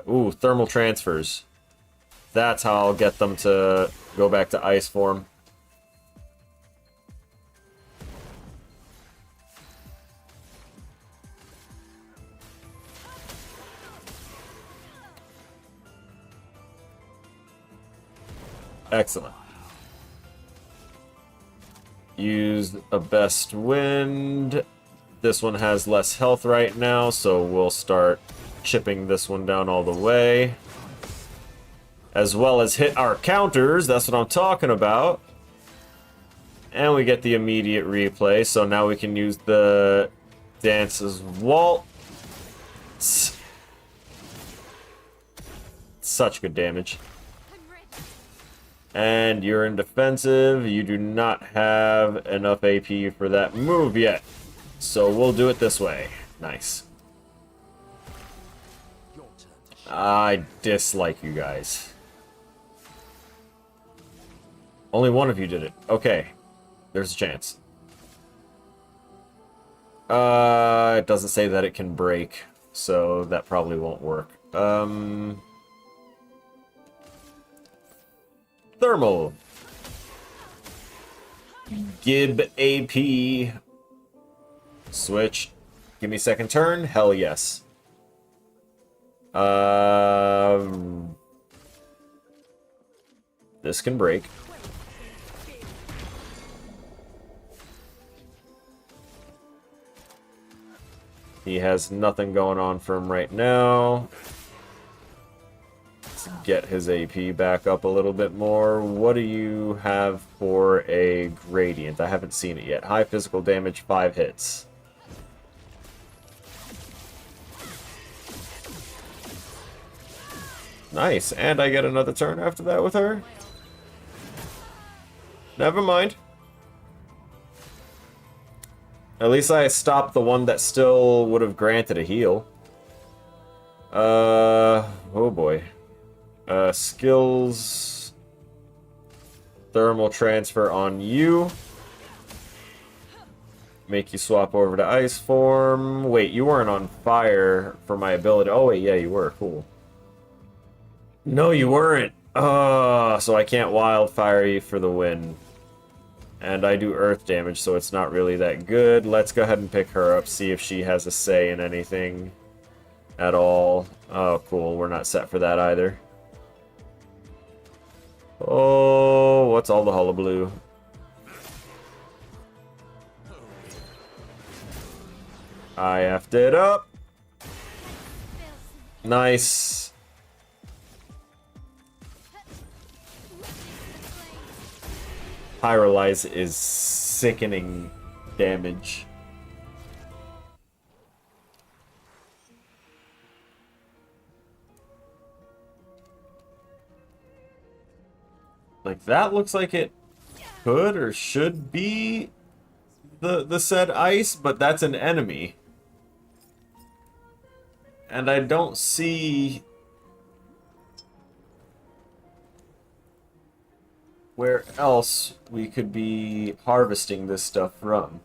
Ooh, thermal transfers. That's how I'll get them to go back to ice form. Excellent. Use a best wind. This one has less health right now, so we'll start chipping this one down all the way. As well as hit our counters, that's what I'm talking about. And we get the immediate replay, so now we can use the Dance's Waltz. Such good damage. I'm ready. And you're in defensive. You do not have enough AP for that move yet. So we'll do it this way. Nice. Your turn to shine. I dislike you guys. Only one of you did it. Okay. There's a chance. It doesn't say that it can break, so that probably won't work. Thermal. Gib AP. Switch. Give me second turn? Hell yes. This can break. He has nothing going on for him right now. Let's get his AP back up a little bit more. What do you have for a gradient? I haven't seen it yet. High physical damage, 5 hits. Nice, and I get another turn after that with her? Never mind. At least I stopped the one that still would have granted a heal. Oh boy. Skills. Thermal transfer on you. Make you swap over to ice form. Wait, you weren't on fire for my ability. Oh, wait, yeah, you were. Cool. No, you weren't. So I can't wildfire you for the win. And I do earth damage, so it's not really that good. Let's go ahead and pick her up, see if she has a say in anything at all. Oh, cool. We're not set for that either. Oh, what's all the hullabaloo? I effed it up. Nice. Pyrolyze is sickening damage. Like, that looks like it could or should be the said ice, but that's an enemy. And I don't see where else we could be harvesting this stuff from,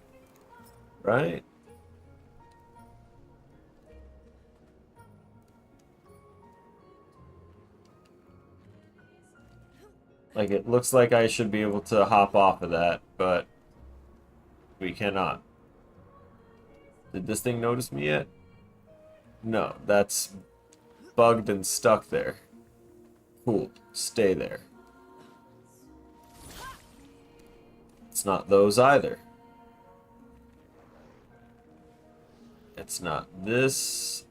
right? Like, it looks like I should be able to hop off of that, but we cannot. Did this thing notice me yet? No, that's bugged and stuck there. Cool, stay there. It's not those either. It's not this.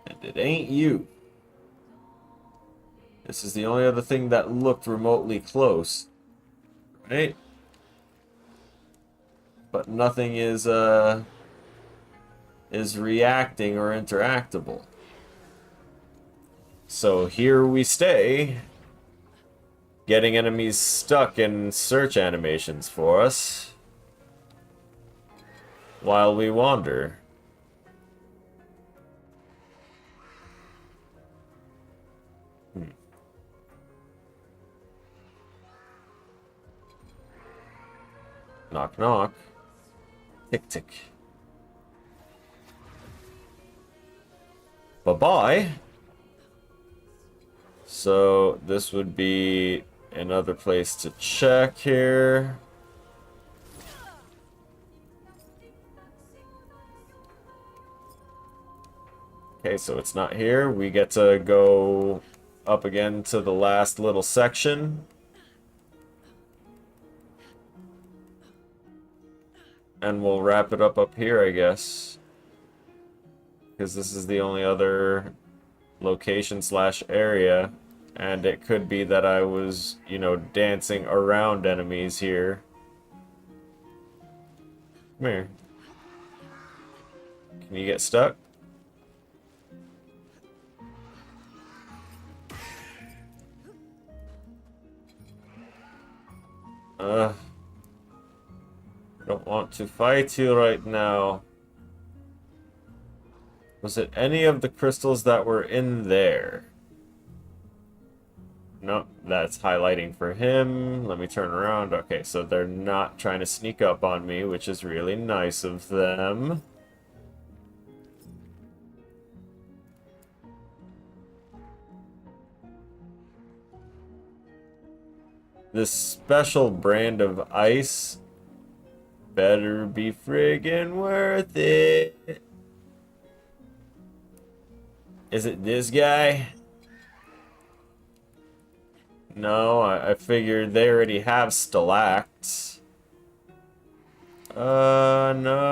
And it ain't you. This is the only other thing that looked remotely close. Right? But nothing is reacting or interactable. So here we stay, getting enemies stuck in search animations for us while we wander. Knock, knock. Tick, tick. Bye-bye. So this would be another place to check here. Okay, so it's not here. We get to go up again to the last little section. And we'll wrap it up here, I guess. Because this is the only other location slash area. And it could be that I was, you know, dancing around enemies here. Come here. Can you get stuck? Don't want to fight you right now. Was it any of the crystals that were in there? Nope, that's highlighting for him. Let me turn around. Okay, so they're not trying to sneak up on me, which is really nice of them. This special brand of ice better be friggin' worth it. Is it this guy? No, I figured they already have stalacts. No.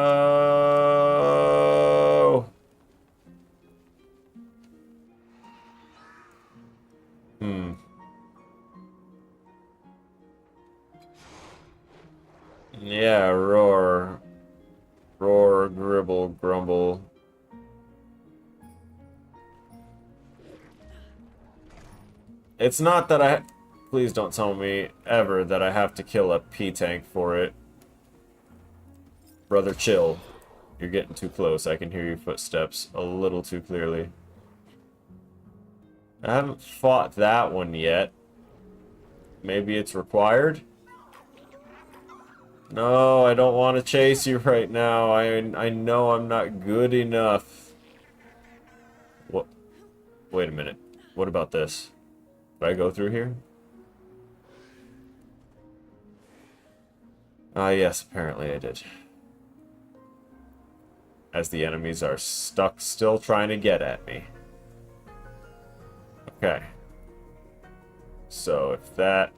Yeah, roar. Roar, gribble, grumble. It's not that I... Please don't tell me ever that I have to kill a P-tank for it. Brother, chill. You're getting too close. I can hear your footsteps a little too clearly. I haven't fought that one yet. Maybe it's required? No, I don't want to chase you right now. I know I'm not good enough. What? Wait a minute. What about this? Did I go through here? Ah, yes, apparently I did. As the enemies are stuck still trying to get at me. Okay. So if that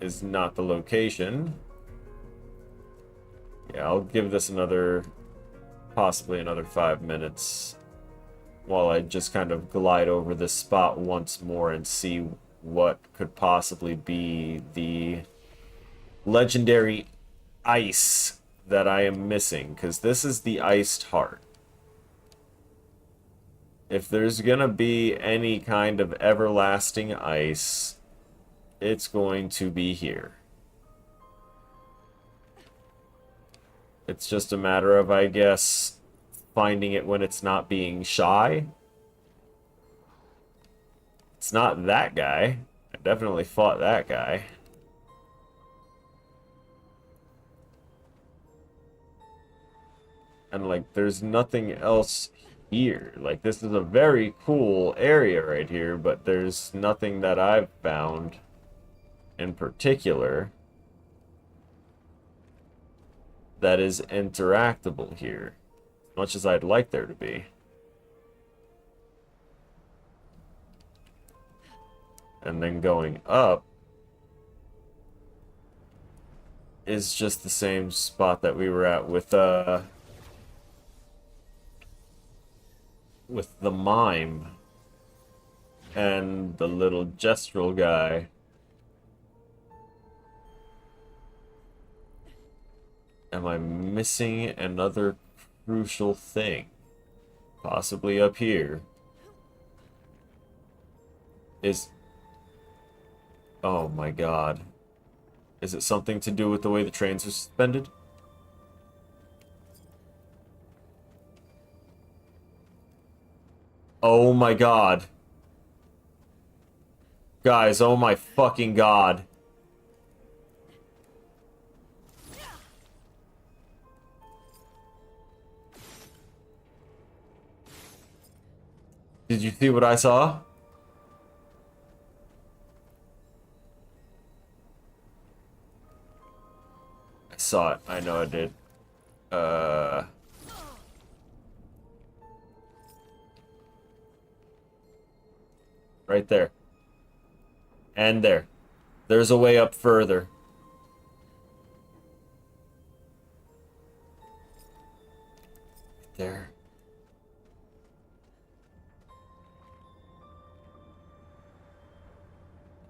is not the location, yeah, I'll give this possibly another 5 minutes while I just kind of glide over this spot once more and see what could possibly be the legendary ice that I am missing, because this is the iced heart. If there's gonna be any kind of everlasting ice, it's going to be here. It's just a matter of, I guess, finding it when it's not being shy. It's not that guy. I definitely fought that guy. And, like, there's nothing else here. Like, this is a very cool area right here, but there's nothing that I've found in particular that is interactable here, as much as I'd like there to be. And then going up is just the same spot that we were at with the mime and the little gestural guy. Am I missing another crucial thing? Possibly up here. Oh my god. Is it something to do with the way the trains are suspended? Oh my god. Guys, oh my fucking god. Did you see what I saw? I saw it. I know I did. Right there. And there. There's a way up further. There.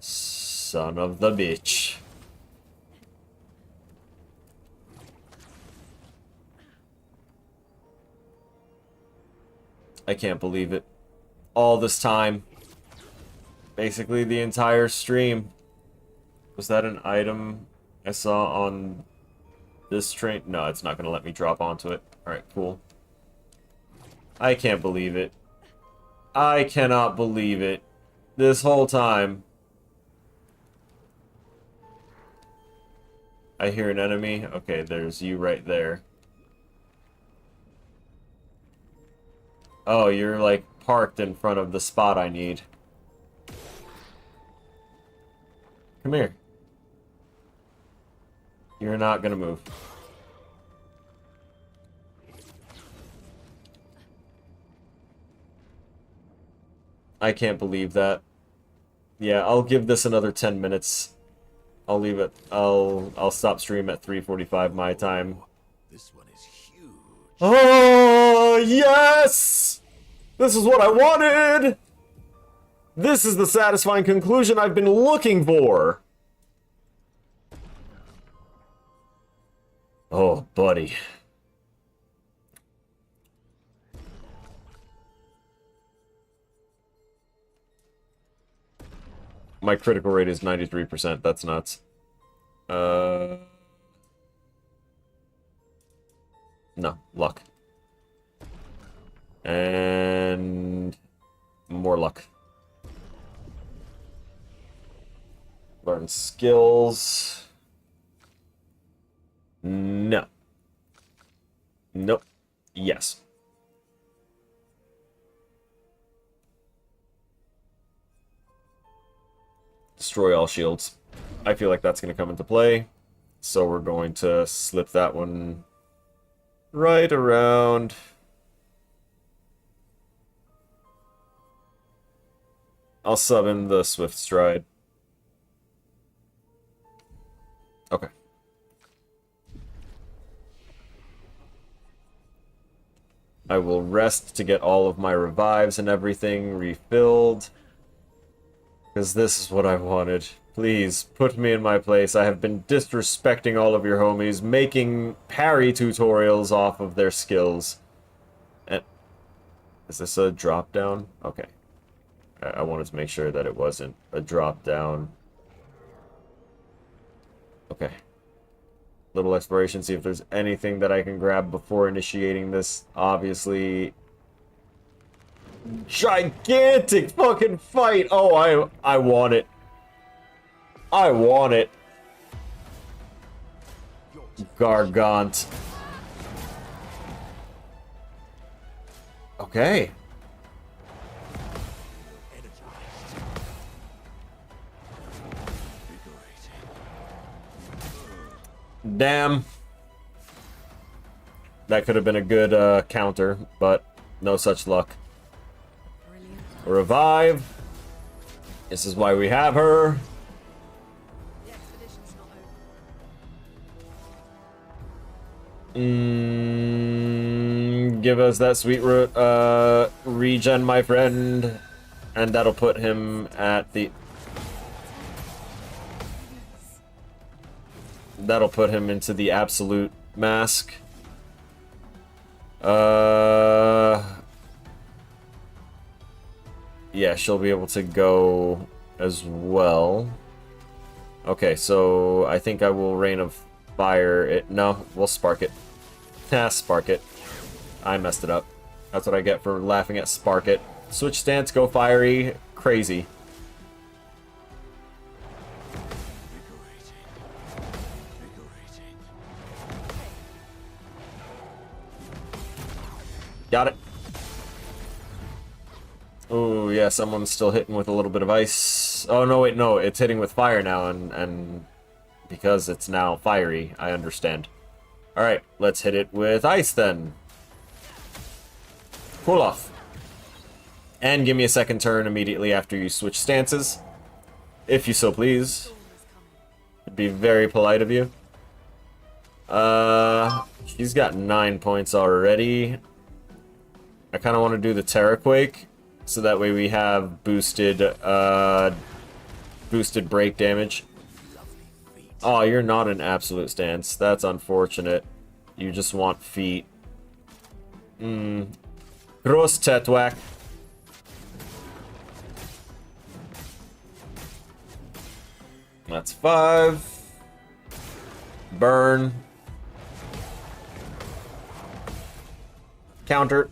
Son of the bitch. I can't believe it. All this time. Basically the entire stream. Was that an item I saw on this train? No, it's not going to let me drop onto it. Alright, cool. I can't believe it. I cannot believe it. This whole time. I hear an enemy. Okay, there's you right there. Oh, you're like parked in front of the spot I need. Come here. You're not gonna move. I can't believe that. Yeah, I'll give this another 10 minutes. I'll leave it. I'll stop stream at 3:45 my time. This one is huge. Oh, yes! This is what I wanted! This is the satisfying conclusion I've been looking for! Oh, buddy. My critical rate is 93%. That's nuts. No, luck. And More luck. Learn skills. No. Nope. Yes. Destroy all shields. I feel like that's going to come into play. So we're going to slip that one right around. I'll sub in the Swift Stride. Okay. I will rest to get all of my revives and everything refilled. Because this is what I wanted. Please, put me in my place. I have been disrespecting all of your homies, making parry tutorials off of their skills. And is this a drop down? Okay. I wanted to make sure that it wasn't a drop down. Okay. Little exploration, see if there's anything that I can grab before initiating this. Obviously, gigantic fucking fight. Oh, I want it. I want it. Gargant. Okay. Damn. That could have been a good counter, but no such luck. Revive. This is why we have her. Give us that sweet regen, my friend. And that'll put him at the... That'll put him into the absolute mask. Yeah, she'll be able to go as well. Okay, so I think I will Rain of Fire it. No, we'll Spark it. Spark it. I messed it up. That's what I get for laughing at Spark it. Switch stance, go fiery. Crazy. Got it. Oh, yeah, someone's still hitting with a little bit of ice. Oh, no, wait, no, it's hitting with fire now, and because it's now fiery, I understand. Alright, let's hit it with ice, then. Cool off. And give me a second turn immediately after you switch stances. If you so please. It'd be very polite of you. She's got 9 points already. I kind of want to do the Terraquake, so that way we have boosted break damage. Oh, you're not an absolute stance. That's unfortunate. You just want feet. Gross Tetwhack. That's 5. Burn. Counter.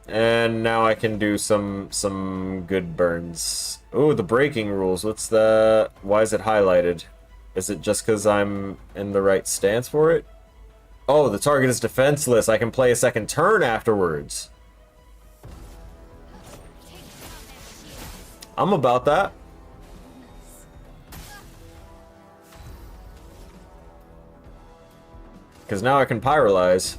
And now I can do some good burns. Oh, the breaking rules. What's the... Why is it highlighted? Is it just because I'm in the right stance for it? Oh, the target is defenseless. I can play a second turn afterwards. I'm about that. Because now I can pyrolyze.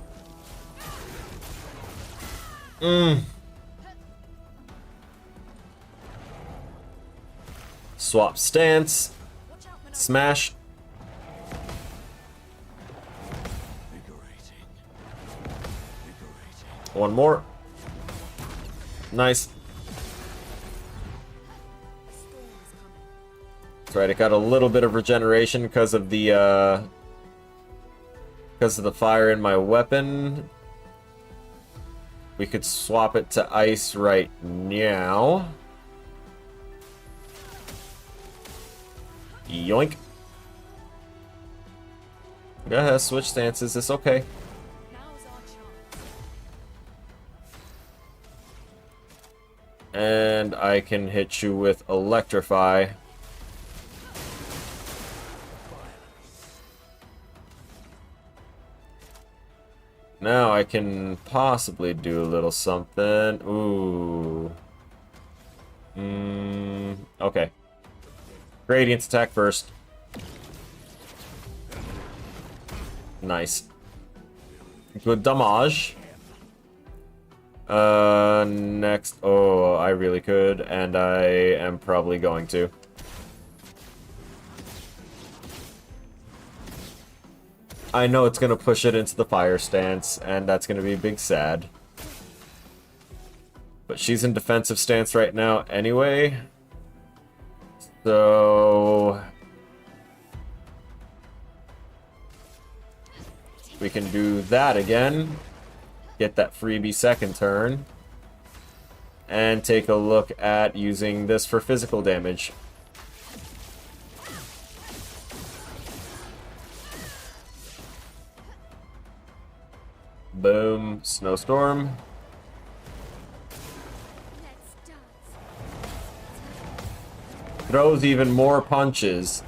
Swap stance. Smash. One more. Nice. That's right, it got a little bit of regeneration because of the fire in my weapon. We could swap it to ice right now. Yoink. Go ahead, switch stances. It's okay. Now's our And I can hit you with Electrify. Now I can possibly do a little something. Ooh. Okay. Gradient's attack first. Nice. Good damage. Next. Oh, I really could, and I am probably going to. I know it's gonna push it into the fire stance, and that's gonna be a big sad. But she's in defensive stance right now anyway. So we can do that again. Get that freebie second turn. And take a look at using this for physical damage. Boom. Snowstorm. Let's dance. Throws even more punches.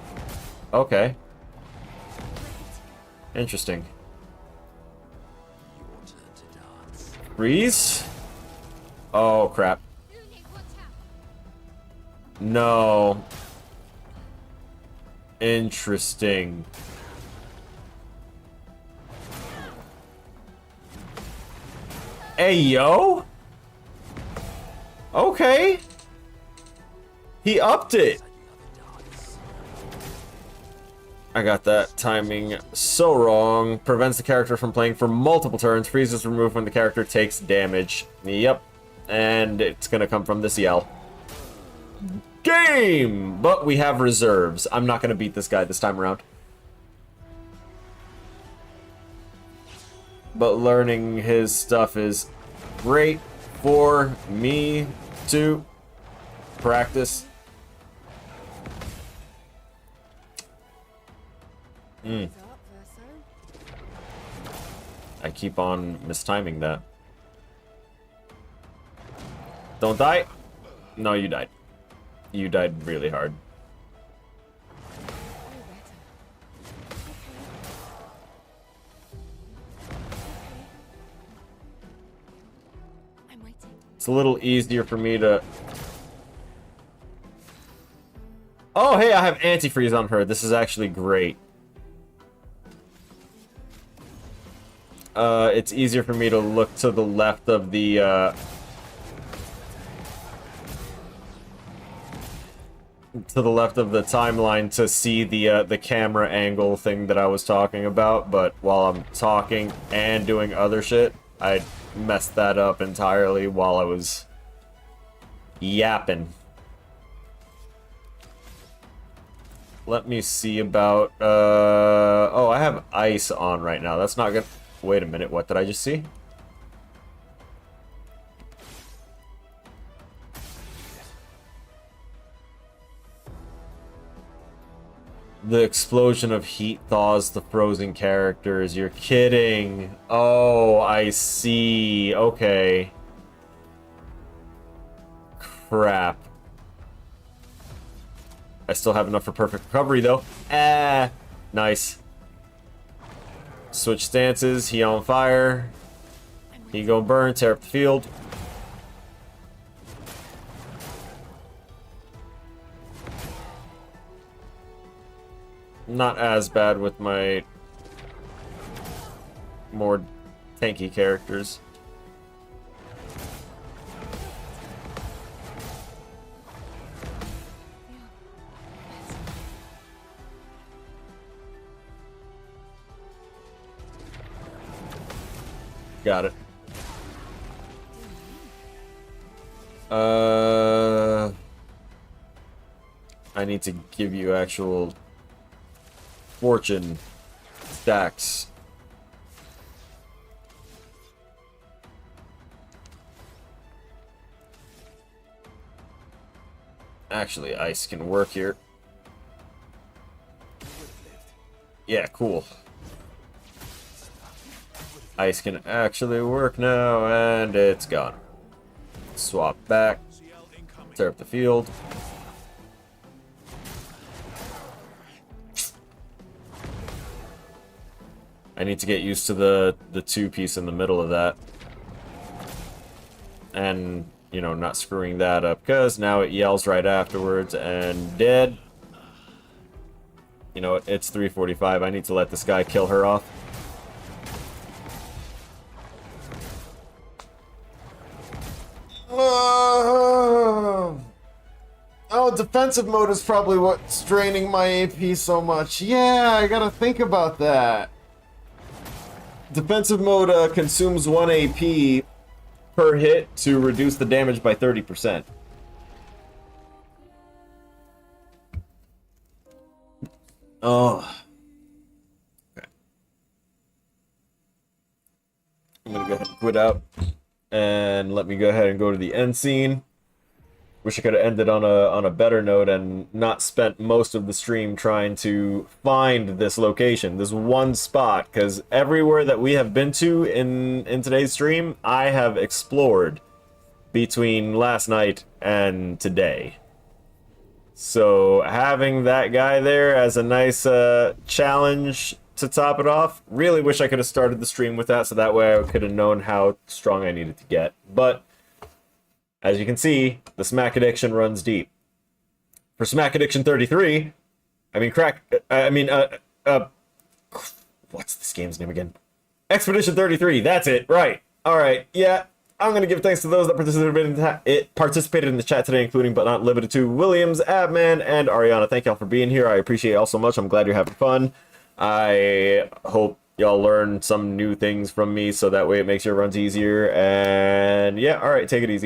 Okay. Interesting. Your turn to dance. Freeze? Oh, crap. Uni, watch out. No. Interesting. Hey, yo? Okay. He upped it. I got that timing so wrong. Prevents the character from playing for multiple turns. Freezes removed when the character takes damage. Yep. And it's gonna come from this yell. Game! But we have reserves. I'm not gonna beat this guy this time around. But learning his stuff is great for me to practice. I keep on mistiming that. Don't die. No, you died. You died really hard. I'm waiting. It's a little easier for me to... Oh, hey, I have antifreeze on her. This is actually great. It's easier for me to look to the left of the, to the left of the timeline to see the camera angle thing that I was talking about, but while I'm talking and doing other shit, I messed that up entirely while I was yapping. Let me see about, oh, I have ice on right now. That's not good. Wait a minute, what did I just see? The explosion of heat thaws the frozen characters. You're kidding. Oh, I see. Okay. Crap. I still have enough for perfect recovery, though. Ah, nice. Switch stances. He on fire. He gonna burn. Tear up the field. Not as bad with my more tanky characters. Got it. I need to give you actual fortune stacks. Actually, ice can work here. Yeah, cool. Ice can actually work now, and it's gone. Swap back. See how Tear up the field. I need to get used to the two-piece in the middle of that. And, you know, not screwing that up, because now it yells right afterwards, and dead. You know, it's 3:45. I need to let this guy kill her off. Oh, defensive mode is probably what's draining my AP so much. Yeah, I gotta think about that. Defensive mode consumes 1 AP per hit to reduce the damage by 30%. Oh. Okay. I'm gonna go ahead and quit out. And let me go ahead and go to the end scene. Wish I could have ended on a better note and not spent most of the stream trying to find this location, this one spot, because everywhere that we have been to in today's stream, I have explored between last night and today. So having that guy there as a nice challenge to top it off, really wish I could have started the stream with that, so that way I could have known how strong I needed to get. But as you can see, the Smack Addiction runs deep. For SmackAddiction33, what's this game's name again? Expedition33, that's it, right. Alright, yeah, I'm gonna give thanks to those that participated in the chat today, including but not limited to Williams, Abman, and Ariana. Thank y'all for being here. I appreciate y'all so much. I'm glad you're having fun. I hope y'all learn some new things from me, so that way it makes your runs easier. And yeah, alright, take it easy.